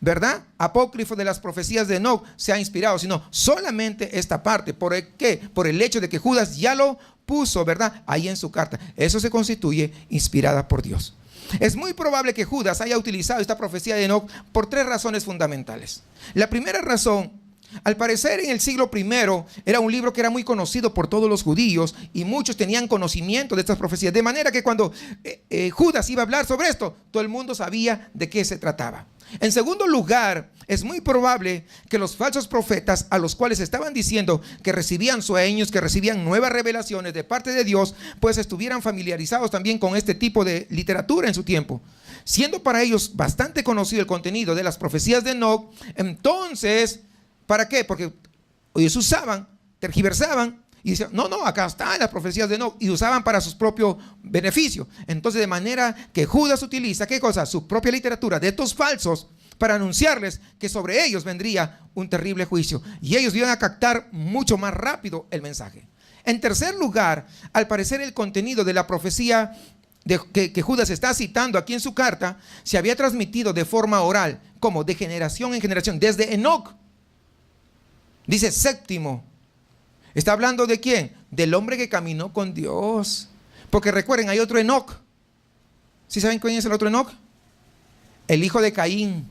¿verdad?, apócrifo de las profecías de Enoc se ha inspirado, sino solamente esta parte. ¿Por qué? Por el hecho de que Judas ya lo puso, ¿verdad?, ahí en su carta. Eso se constituye inspirada por Dios. Es muy probable que Judas haya utilizado esta profecía de Enoc por tres razones fundamentales. La primera razón Al parecer en el siglo I era un libro que era muy conocido por todos los judíos y muchos tenían conocimiento de estas profecías. De manera que cuando Judas iba a hablar sobre esto, todo el mundo sabía de qué se trataba. En segundo lugar, es muy probable que los falsos profetas a los cuales estaban diciendo que recibían sueños, que recibían nuevas revelaciones de parte de Dios, pues estuvieran familiarizados también con este tipo de literatura en su tiempo. Siendo para ellos bastante conocido el contenido de las profecías de Enoc, entonces, ¿para qué? Porque ellos usaban, tergiversaban y decían, no, acá están las profecías de Enoc, y usaban para su propio beneficio. Entonces, de manera que Judas utiliza, ¿qué cosa? Su propia literatura de estos falsos para anunciarles que sobre ellos vendría un terrible juicio. Y ellos iban a captar mucho más rápido el mensaje. En tercer lugar, al parecer el contenido de la profecía que Judas está citando aquí en su carta se había transmitido de forma oral, como de generación en generación, desde Enoc. Dice séptimo. ¿Está hablando de quién? Del hombre que caminó con Dios. Porque recuerden, hay otro Enoc. ¿Sí saben quién es el otro Enoc? El hijo de Caín.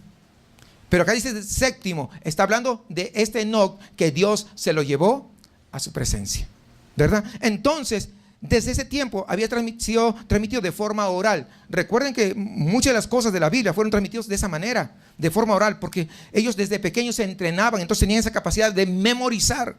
Pero acá dice séptimo. Está hablando de este Enoc que Dios se lo llevó a su presencia, ¿verdad? Entonces, desde ese tiempo había transmitido de forma oral. Recuerden que muchas de las cosas de la Biblia fueron transmitidas de esa manera, de forma oral, porque ellos desde pequeños se entrenaban, entonces tenían esa capacidad de memorizar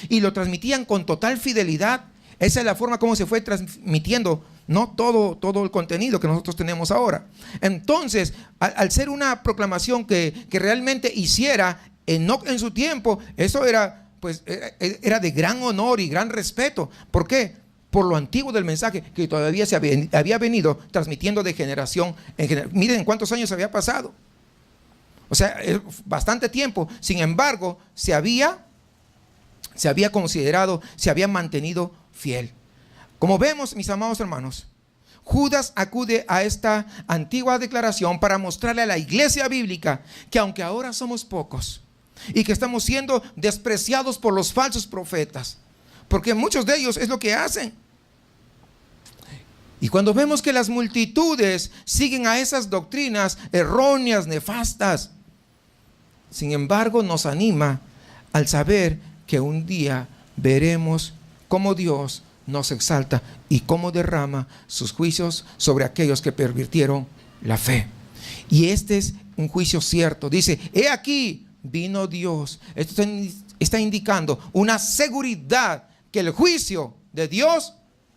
y lo transmitían con total fidelidad. Esa es la forma como se fue transmitiendo, no todo el contenido que nosotros tenemos ahora. Entonces, al ser una proclamación que realmente hiciera Enoc en su tiempo, eso era de gran honor y gran respeto. ¿Por qué? Por lo antiguo del mensaje que todavía se había venido transmitiendo de generación en generación. Miren cuántos años había pasado. O sea, bastante tiempo. Sin embargo, se había considerado, se había mantenido fiel. Como vemos, mis amados hermanos, Judas acude a esta antigua declaración para mostrarle a la iglesia bíblica que aunque ahora somos pocos y que estamos siendo despreciados por los falsos profetas, porque muchos de ellos es lo que hacen. Y cuando vemos que las multitudes siguen a esas doctrinas erróneas, nefastas, sin embargo nos anima al saber que un día veremos cómo Dios nos exalta y cómo derrama sus juicios sobre aquellos que pervirtieron la fe. Y este es un juicio cierto. Dice, he aquí vino Dios. Esto está indicando una seguridad que el juicio de Dios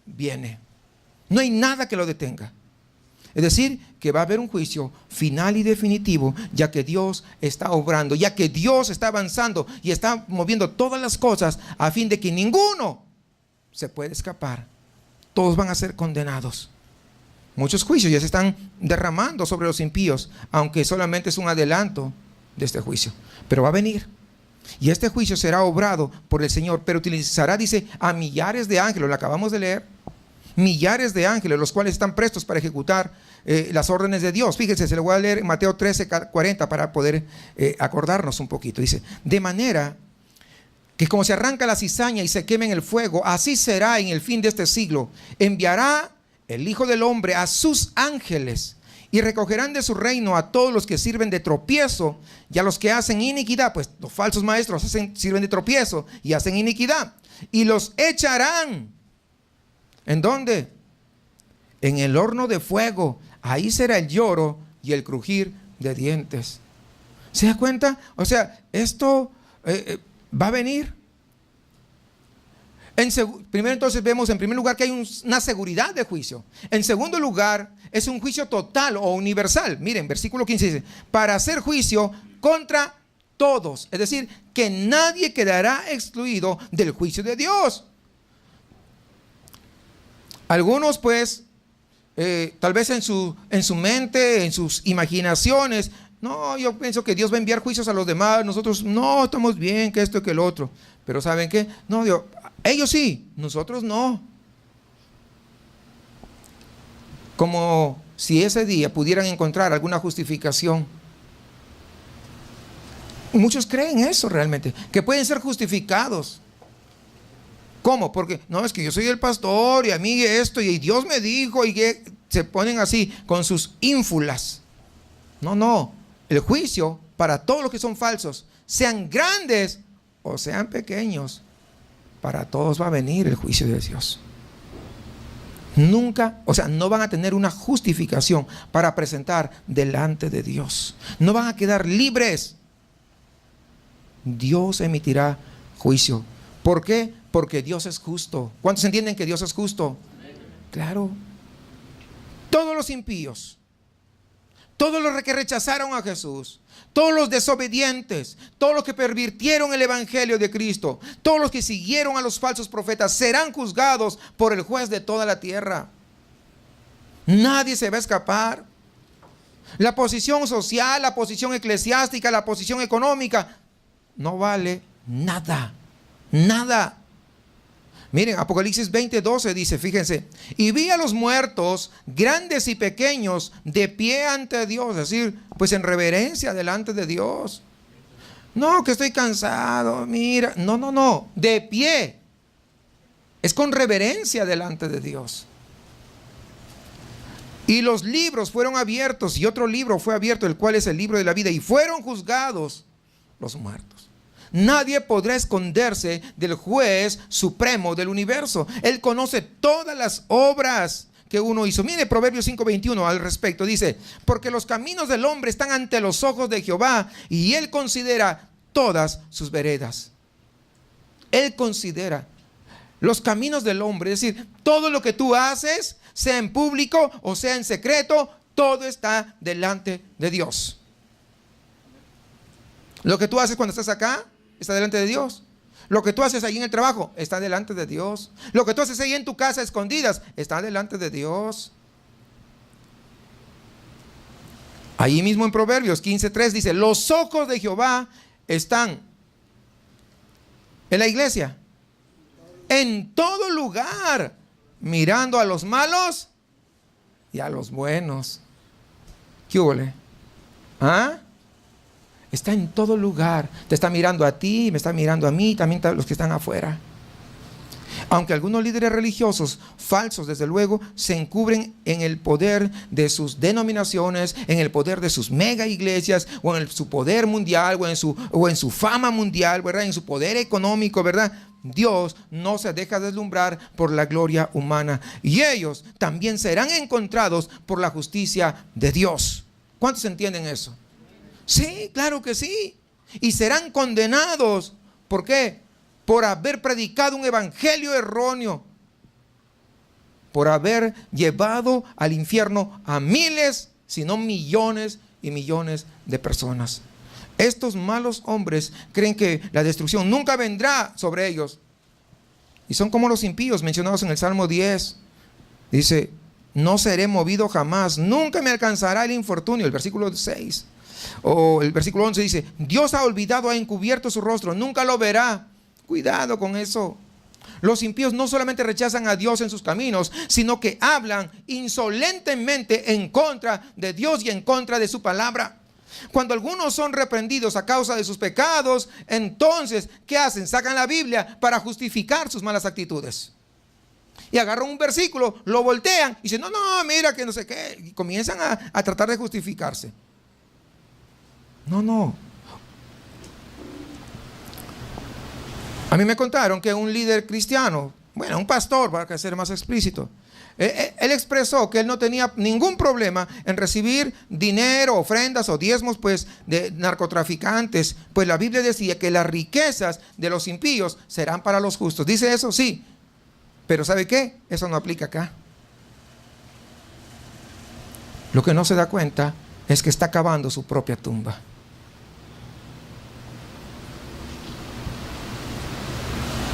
viene. No hay nada que lo detenga. Es decir, que va a haber un juicio final y definitivo, ya que Dios está obrando, ya que Dios está avanzando y está moviendo todas las cosas a fin de que ninguno se pueda escapar. Todos van a ser condenados. Muchos juicios ya se están derramando sobre los impíos, aunque solamente es un adelanto de este juicio. Pero va a venir. Y este juicio será obrado por el Señor, pero utilizará, dice, a millares de ángeles. Lo acabamos de leer. Millares de ángeles, los cuales están prestos para ejecutar las órdenes de Dios. Fíjense, se lo voy a leer en Mateo 13:40 para poder acordarnos un poquito. Dice, de manera que como se arranca la cizaña y se quema en el fuego, así será en el fin de este siglo. Enviará el Hijo del Hombre a sus ángeles y recogerán de su reino a todos los que sirven de tropiezo y a los que hacen iniquidad. Pues los falsos maestros sirven de tropiezo y hacen iniquidad. Y los echarán. ¿En dónde? En el horno de fuego. Ahí será el lloro y el crujir de dientes. ¿Se da cuenta? O sea, esto va a venir. Primero entonces vemos en primer lugar que hay una seguridad de juicio. En segundo lugar, es un juicio total o universal. Miren, versículo 15 dice, para hacer juicio contra todos. Es decir, que nadie quedará excluido del juicio de Dios. Algunos pues, tal vez en su mente, en sus imaginaciones, no, yo pienso que Dios va a enviar juicios a los demás, nosotros no, estamos bien, que esto y que el otro. Pero ¿saben qué? No, Dios, ellos sí, nosotros no. Como si ese día pudieran encontrar alguna justificación. Muchos creen eso realmente, que pueden ser justificados. ¿Cómo? Porque no, es que yo soy el pastor y a mí esto y Dios me dijo y que se ponen así con sus ínfulas. No, el juicio para todos los que son falsos, sean grandes o sean pequeños, para todos va a venir el juicio de Dios. Nunca, o sea, no van a tener una justificación para presentar delante de Dios. No van a quedar libres. Dios emitirá juicio. ¿Por qué? Porque Dios es justo. ¿Cuántos entienden que Dios es justo? Claro. Todos los impíos, todos los que rechazaron a Jesús, todos los desobedientes, todos los que pervirtieron el evangelio de Cristo, todos los que siguieron a los falsos profetas, serán juzgados por el juez de toda la tierra. Nadie se va a escapar. La posición social, la posición eclesiástica, la posición económica, no vale nada. Nada. Miren, Apocalipsis 20:12 dice, fíjense, y vi a los muertos, grandes y pequeños, de pie ante Dios, es decir, pues en reverencia delante de Dios. No, que estoy cansado, mira, no, de pie. Es con reverencia delante de Dios. Y los libros fueron abiertos, y otro libro fue abierto, el cual es el libro de la vida, y fueron juzgados los muertos. Nadie podrá esconderse del juez supremo del universo. Él conoce todas las obras que uno hizo. Mire Proverbios 5:21 al respecto. Dice, porque los caminos del hombre están ante los ojos de Jehová, y Él considera todas sus veredas. Él considera los caminos del hombre. Es decir, todo lo que tú haces, sea en público o sea en secreto, todo está delante de Dios. Lo que tú haces cuando estás acá, está delante de Dios. Lo que tú haces ahí en el trabajo, está delante de Dios. Lo que tú haces ahí en tu casa escondidas, está delante de Dios. Ahí mismo en Proverbios 15:3 dice, los ojos de Jehová están en la iglesia, en todo lugar, mirando a los malos y a los buenos. ¿Qué huele? ¿Ah? Está en todo lugar. Te está mirando a ti, me está mirando a mí, también a los que están afuera. Aunque algunos líderes religiosos falsos, desde luego, se encubren en el poder de sus denominaciones, en el poder de sus mega iglesias, o en su poder mundial, o en su fama mundial, ¿verdad? En su poder económico, ¿verdad? Dios no se deja deslumbrar por la gloria humana, y ellos también serán encontrados por la justicia de Dios. ¿Cuántos entienden eso? Sí, claro que sí. Y serán condenados. ¿Por qué? Por haber predicado un evangelio erróneo. Por haber llevado al infierno a miles, si no millones y millones de personas. Estos malos hombres creen que la destrucción nunca vendrá sobre ellos. Y son como los impíos mencionados en el Salmo 10. Dice, no seré movido jamás, nunca me alcanzará el infortunio. El versículo 6. O el versículo 11 dice, Dios ha olvidado, ha encubierto su rostro, nunca lo verá. Cuidado con eso. Los impíos no solamente rechazan a Dios en sus caminos, sino que hablan insolentemente en contra de Dios y en contra de su palabra. Cuando algunos son reprendidos a causa de sus pecados, entonces, ¿qué hacen? Sacan la Biblia para justificar sus malas actitudes. Y agarran un versículo, lo voltean y dicen, no, mira que no sé qué. Y comienzan a tratar de justificarse. No. A mí me contaron que un líder cristiano, un pastor, para ser más explícito, él expresó que él no tenía ningún problema en recibir dinero, ofrendas o diezmos, pues, de narcotraficantes. Pues la Biblia decía que las riquezas de los impíos serán para los justos. ¿Dice eso? Sí. Pero ¿sabe qué? Eso no aplica acá. Lo que no se da cuenta es que está cavando su propia tumba.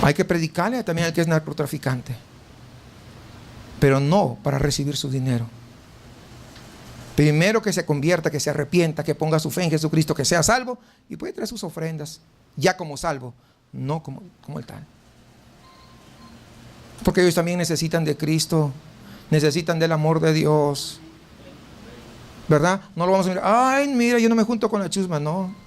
Hay que predicarle también al que es narcotraficante, pero no para recibir su dinero. Primero que se convierta, que se arrepienta, que ponga su fe en Jesucristo, que sea salvo, y puede traer sus ofrendas ya como salvo, no como el tal. Porque ellos también necesitan de Cristo, necesitan del amor de Dios, ¿verdad? No lo vamos a mirar, ay, mira, yo no me junto con la chusma, no.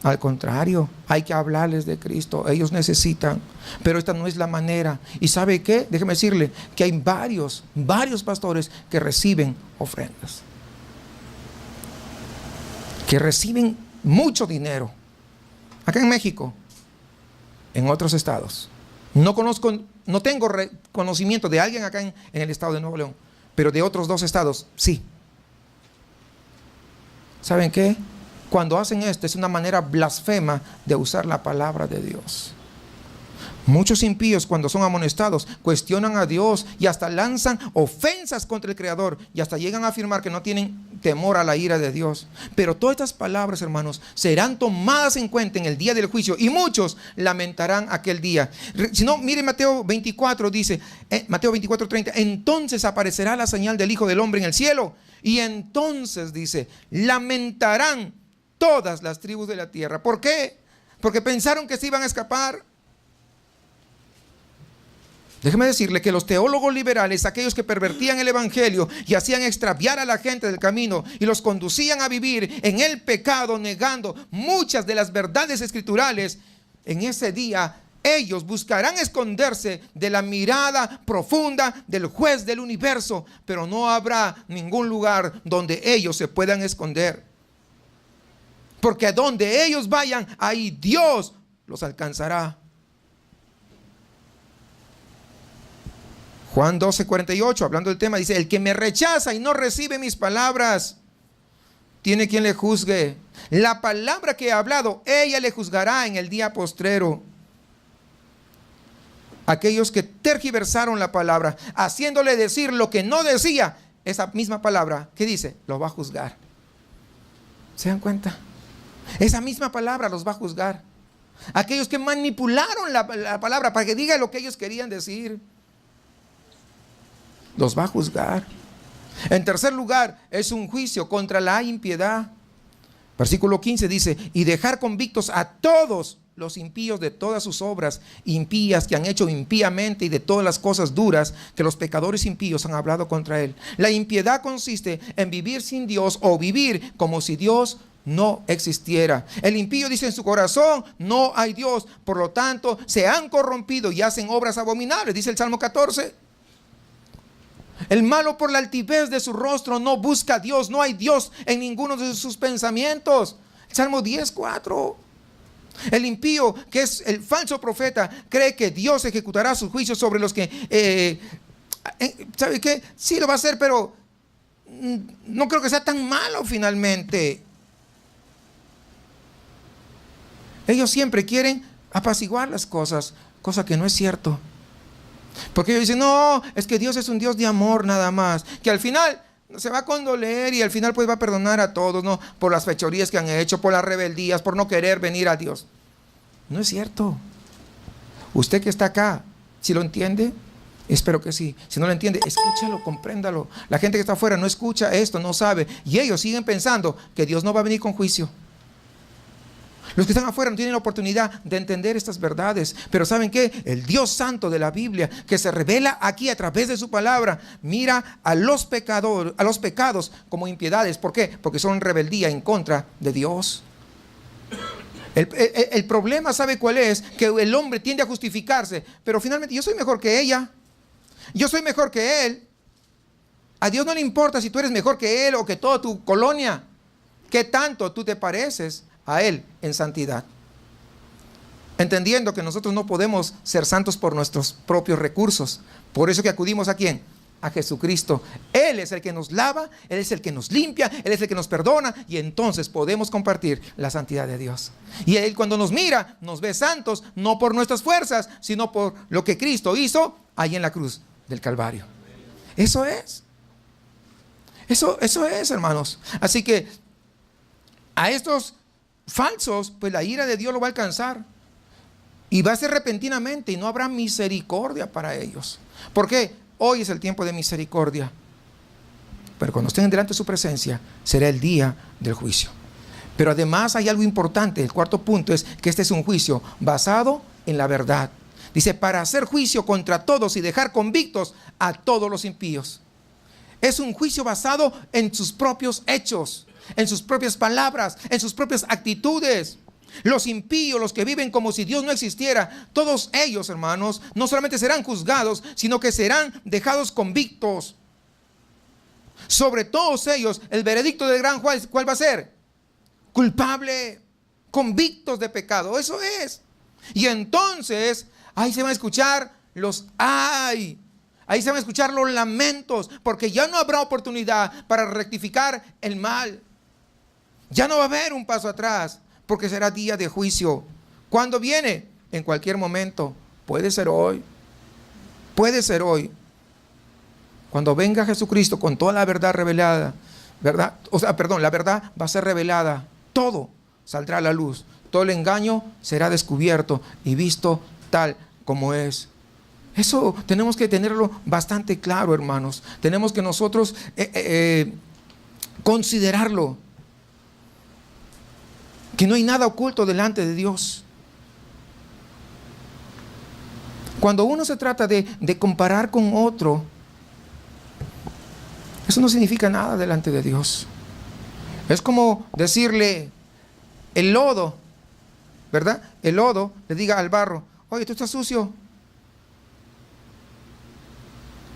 Al contrario, hay que hablarles de Cristo. Ellos necesitan, pero esta no es la manera. ¿Y sabe qué? Déjeme decirle que hay varios pastores que reciben ofrendas, que reciben mucho dinero. Acá en México, en otros estados. No tengo conocimiento de alguien acá en el estado de Nuevo León, pero de otros 2 estados, sí. ¿Saben qué? Cuando hacen esto es una manera blasfema de usar la palabra de Dios. Muchos impíos, cuando son amonestados, cuestionan a Dios y hasta lanzan ofensas contra el Creador y hasta llegan a afirmar que no tienen temor a la ira de Dios. Pero todas estas palabras, hermanos, serán tomadas en cuenta en el día del juicio y muchos lamentarán aquel día. Si no, mire Mateo 24, dice, Mateo 24:30, entonces aparecerá la señal del Hijo del Hombre en el cielo y entonces, dice, lamentarán todas las tribus de la tierra. ¿Por qué? Porque pensaron que se iban a escapar. Déjeme decirle que los teólogos liberales, aquellos que pervertían el evangelio y hacían extraviar a la gente del camino y los conducían a vivir en el pecado, negando muchas de las verdades escriturales, en ese día ellos buscarán esconderse de la mirada profunda del juez del universo, pero no habrá ningún lugar donde ellos se puedan esconder, porque donde ellos vayan, ahí Dios los alcanzará. Juan 12:48, hablando del tema, dice, el que me rechaza y no recibe mis palabras, tiene quien le juzgue. La palabra que he hablado, ella le juzgará en el día postrero. Aquellos que tergiversaron la palabra, haciéndole decir lo que no decía, esa misma palabra, ¿qué dice? Lo va a juzgar. ¿Se dan cuenta? Esa misma palabra los va a juzgar. Aquellos que manipularon la palabra para que diga lo que ellos querían decir, los va a juzgar. En tercer lugar, es un juicio contra la impiedad. Versículo 15 dice, y dejar convictos a todos los impíos de todas sus obras impías que han hecho impíamente y de todas las cosas duras que los pecadores impíos han hablado contra él. La impiedad consiste en vivir sin Dios o vivir como si Dios no existiera. El impío dice en su corazón, no hay Dios, por lo tanto se han corrompido y hacen obras abominables, dice el Salmo 14. El malo por la altivez de su rostro no busca a Dios, no hay Dios en ninguno de sus pensamientos. El Salmo 10:4. El impío, que es el falso profeta, cree que Dios ejecutará sus juicios sobre los que, ¿sabe qué? Sí lo va a hacer, pero no creo que sea tan malo finalmente. Ellos siempre quieren apaciguar las cosas, cosa que no es cierto. Porque ellos dicen, no, es que Dios es un Dios de amor nada más, que al final se va a condoler y al final pues va a perdonar a todos, ¿no? Por las fechorías que han hecho, por las rebeldías, por no querer venir a Dios. No es cierto. Usted que está acá, ¿sí lo entiende? Espero que sí. Si no lo entiende, escúchalo, compréndalo. La gente que está afuera no escucha esto, no sabe, y ellos siguen pensando que Dios no va a venir con juicio. Los que están afuera no tienen la oportunidad de entender estas verdades. Pero ¿saben qué? El Dios santo de la Biblia, que se revela aquí a través de su palabra, mira a los pecados como impiedades. ¿Por qué? Porque son rebeldía en contra de Dios. El problema, ¿sabe cuál es? Que el hombre tiende a justificarse. Pero finalmente yo soy mejor que ella. Yo soy mejor que él. A Dios no le importa si tú eres mejor que él o que toda tu colonia. ¿Qué tanto tú te pareces a él en santidad? Entendiendo que nosotros no podemos ser santos por nuestros propios recursos. Por eso que acudimos ¿a quién? A Jesucristo. Él es el que nos lava, Él es el que nos limpia, Él es el que nos perdona, y entonces podemos compartir la santidad de Dios. Y Él, cuando nos mira, nos ve santos, no por nuestras fuerzas, sino por lo que Cristo hizo ahí en la cruz del Calvario. Eso es. Eso es, hermanos. Así que a estos falsos, pues la ira de Dios lo va a alcanzar. Y va a ser repentinamente y no habrá misericordia para ellos. ¿Por qué? Hoy es el tiempo de misericordia. Pero cuando estén delante de su presencia, será el día del juicio. Pero además hay algo importante. El cuarto punto es que este es un juicio basado en la verdad. Dice, para hacer juicio contra todos y dejar convictos a todos los impíos. Es un juicio basado en sus propios hechos, en sus propias palabras, en sus propias actitudes. Los impíos, los que viven como si Dios no existiera, todos ellos, hermanos, no solamente serán juzgados, sino que serán dejados convictos. Sobre todos ellos, el veredicto del gran juez, ¿cuál va a ser? Culpable, convictos de pecado. Eso es. Y entonces ahí se van a escuchar los ay. Ahí se van a escuchar los lamentos, porque ya no habrá oportunidad para rectificar el mal. Ya no va a haber un paso atrás, porque será día de juicio. ¿Cuándo viene? En cualquier momento. Puede ser hoy. Puede ser hoy. Cuando venga Jesucristo con toda la verdad revelada, ¿verdad? La verdad va a ser revelada. Todo saldrá a la luz. Todo el engaño será descubierto y visto tal como es. Eso tenemos que tenerlo bastante claro, hermanos. Tenemos que nosotros considerarlo. Que no hay nada oculto delante de Dios. Cuando uno se trata de comparar con otro, eso no significa nada delante de Dios. Es como decirle el lodo, ¿verdad? El lodo le diga al barro, oye, tú estás sucio.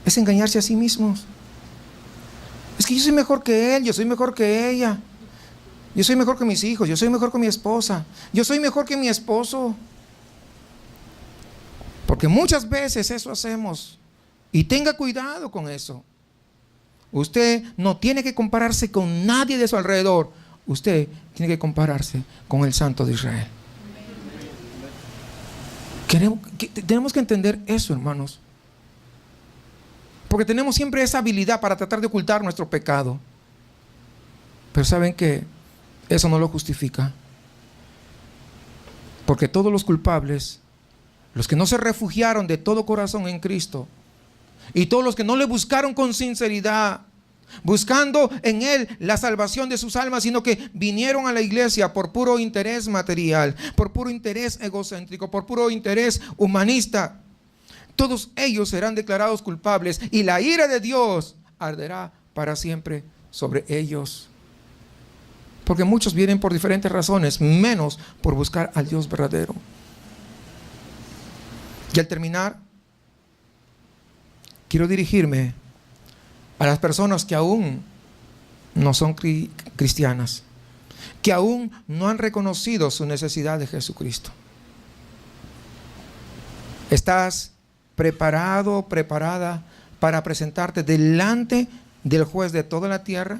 Es engañarse a sí mismos. Es que yo soy mejor que él, yo soy mejor que ella. Yo soy mejor que mis hijos, yo soy mejor que mi esposa, yo soy mejor que mi esposo. Porque muchas veces eso hacemos. Y tenga cuidado con eso. Usted no tiene que compararse con nadie de su alrededor. Usted tiene que compararse con el Santo de Israel. Tenemos que entender eso, hermanos. Porque tenemos siempre esa habilidad para tratar de ocultar nuestro pecado. Pero ¿saben qué? Eso no lo justifica. Porque todos los culpables, los que no se refugiaron de todo corazón en Cristo, y todos los que no le buscaron con sinceridad, buscando en Él la salvación de sus almas, sino que vinieron a la iglesia por puro interés material, por puro interés egocéntrico, por puro interés humanista, todos ellos serán declarados culpables y la ira de Dios arderá para siempre sobre ellos. Porque muchos vienen por diferentes razones, menos por buscar al Dios verdadero. Y al terminar, quiero dirigirme a las personas que aún no son cristianas, que aún no han reconocido su necesidad de Jesucristo. ¿Estás preparado, preparada para presentarte delante del juez de toda la tierra?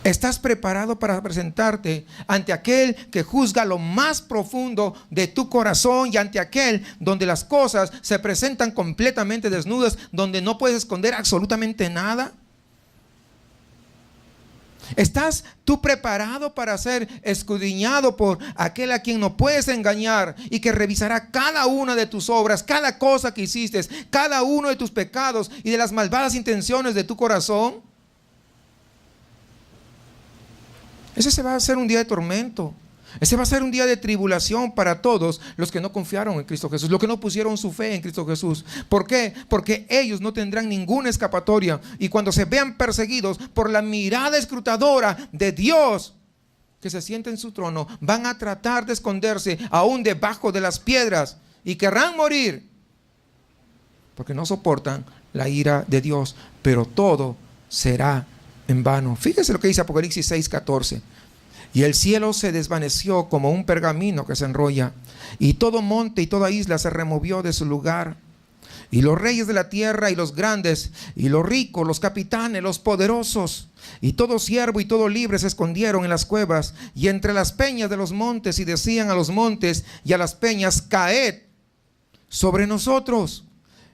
¿Estás preparado para presentarte ante aquel que juzga lo más profundo de tu corazón y ante aquel donde las cosas se presentan completamente desnudas, donde no puedes esconder absolutamente nada? ¿Estás tú preparado para ser escudriñado por aquel a quien no puedes engañar y que revisará cada una de tus obras, cada cosa que hiciste, cada uno de tus pecados y de las malvadas intenciones de tu corazón? Ese va a ser un día de tormento. Ese va a ser un día de tribulación para todos los que no confiaron en Cristo Jesús, los que no pusieron su fe en Cristo Jesús. ¿Por qué? Porque ellos no tendrán ninguna escapatoria. Y cuando se vean perseguidos por la mirada escrutadora de Dios que se sienta en su trono, van a tratar de esconderse aún debajo de las piedras y querrán morir porque no soportan la ira de Dios. Pero todo será en vano. Fíjese lo que dice Apocalipsis 6:14. Y el cielo se desvaneció como un pergamino que se enrolla, y todo monte y toda isla se removió de su lugar. Y los reyes de la tierra y los grandes, y los ricos, los capitanes, los poderosos, y todo siervo y todo libre se escondieron en las cuevas y entre las peñas de los montes, y decían a los montes y a las peñas: caed sobre nosotros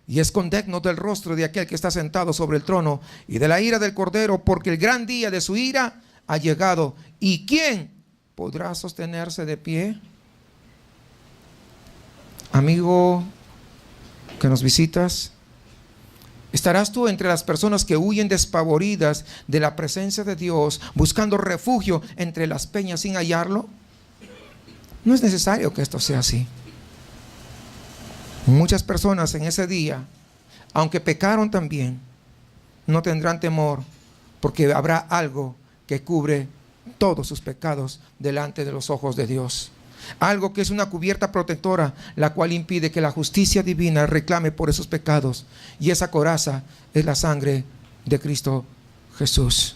y escondednos del rostro de aquel que está sentado sobre el trono y de la ira del Cordero, porque el gran día de su ira ha llegado. ¿Y quién podrá sostenerse de pie? Amigo que nos visitas, ¿estarás tú entre las personas que huyen despavoridas de la presencia de Dios, buscando refugio entre las peñas sin hallarlo? No es necesario que esto sea así. Muchas personas en ese día, aunque pecaron también, no tendrán temor, porque habrá algo que cubre todos sus pecados delante de los ojos de Dios. Algo que es una cubierta protectora, la cual impide que la justicia divina reclame por esos pecados. Y esa coraza es la sangre de Cristo Jesús.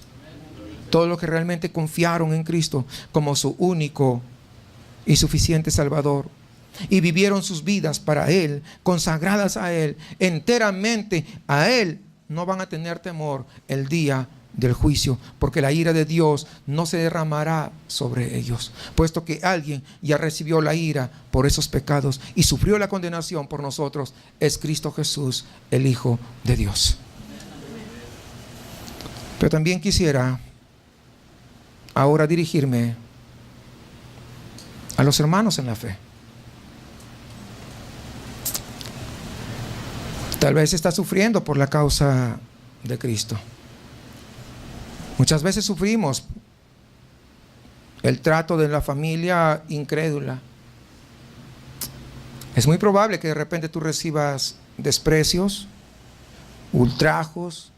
Todos los que realmente confiaron en Cristo como su único y suficiente Salvador, y vivieron sus vidas para Él, consagradas a Él, enteramente a Él, no van a tener temor el día del juicio, porque la ira de Dios no se derramará sobre ellos, puesto que alguien ya recibió la ira por esos pecados y sufrió la condenación por nosotros. Es Cristo Jesús, el Hijo de Dios. Pero también quisiera ahora dirigirme a los hermanos en la fe. Tal vez está sufriendo por la causa de Cristo. Muchas veces sufrimos el trato de la familia incrédula. Es muy probable que de repente tú recibas desprecios, ultrajos,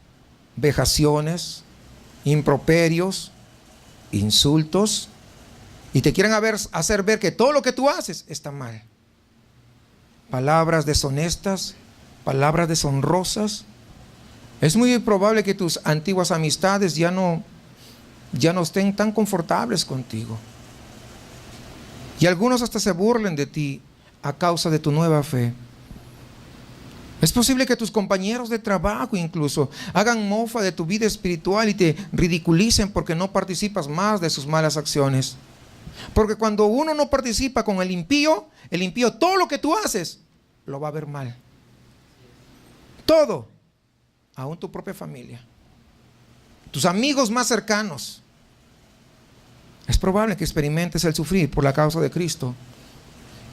vejaciones, improperios, insultos, y te quieran hacer ver que todo lo que tú haces está mal. Palabras deshonestas, palabras deshonrosas. Es muy probable que tus antiguas amistades ya no estén tan confortables contigo. Y algunos hasta se burlen de ti a causa de tu nueva fe. Es posible que tus compañeros de trabajo incluso hagan mofa de tu vida espiritual y te ridiculicen porque no participas más de sus malas acciones. Porque cuando uno no participa con el impío todo lo que tú haces lo va a ver mal. Todo, aún tu propia familia, tus amigos más cercanos. Es probable que experimentes el sufrir por la causa de Cristo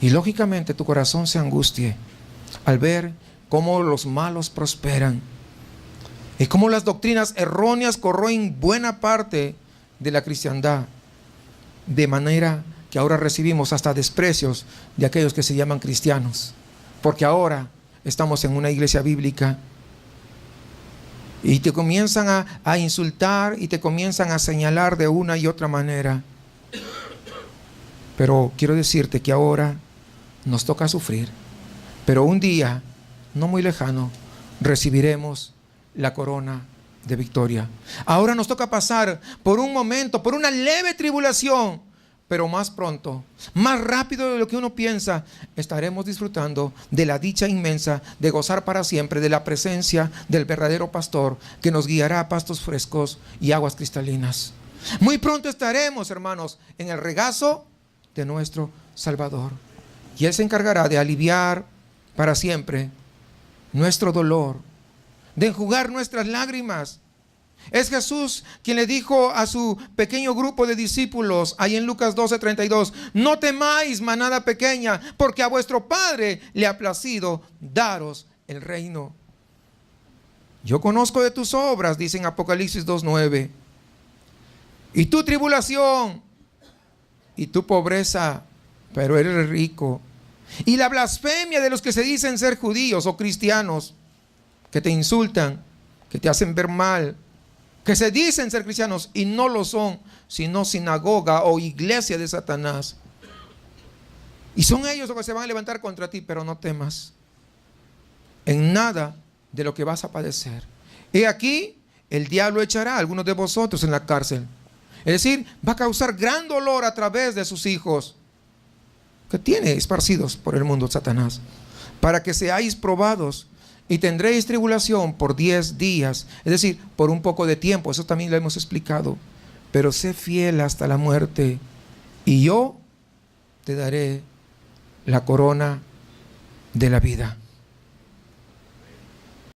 y lógicamente tu corazón se angustie al ver cómo los malos prosperan y cómo las doctrinas erróneas corroen buena parte de la cristiandad, de manera que ahora recibimos hasta desprecios de aquellos que se llaman cristianos, porque ahora estamos en una iglesia bíblica y te comienzan a insultar y te comienzan a señalar de una y otra manera. Pero quiero decirte que ahora nos toca sufrir, pero un día no muy lejano recibiremos la corona de victoria. Ahora nos toca pasar por un momento, por una leve tribulación, pero más pronto, más rápido de lo que uno piensa, estaremos disfrutando de la dicha inmensa de gozar para siempre de la presencia del verdadero pastor que nos guiará a pastos frescos y aguas cristalinas. Muy pronto estaremos, hermanos, en el regazo de nuestro Salvador, y Él se encargará de aliviar para siempre nuestro dolor, de enjugar nuestras lágrimas. Es Jesús quien le dijo a su pequeño grupo de discípulos, ahí en Lucas 12:32, no temáis, manada pequeña, porque a vuestro Padre le ha placido daros el reino. Yo conozco de tus obras, dice en Apocalipsis 2:9, y tu tribulación, y tu pobreza, pero eres rico, y la blasfemia de los que se dicen ser judíos o cristianos, que te insultan, que te hacen ver mal, que se dicen ser cristianos y no lo son, sino sinagoga o iglesia de Satanás. Y son ellos los que se van a levantar contra ti, pero no temas en nada de lo que vas a padecer. He aquí, el diablo echará a algunos de vosotros en la cárcel. Es decir, va a causar gran dolor a través de sus hijos que tiene esparcidos por el mundo Satanás, para que seáis probados. Y tendréis tribulación por 10 días, es decir, por un poco de tiempo. Eso también lo hemos explicado. Pero sé fiel hasta la muerte, y yo te daré la corona de la vida.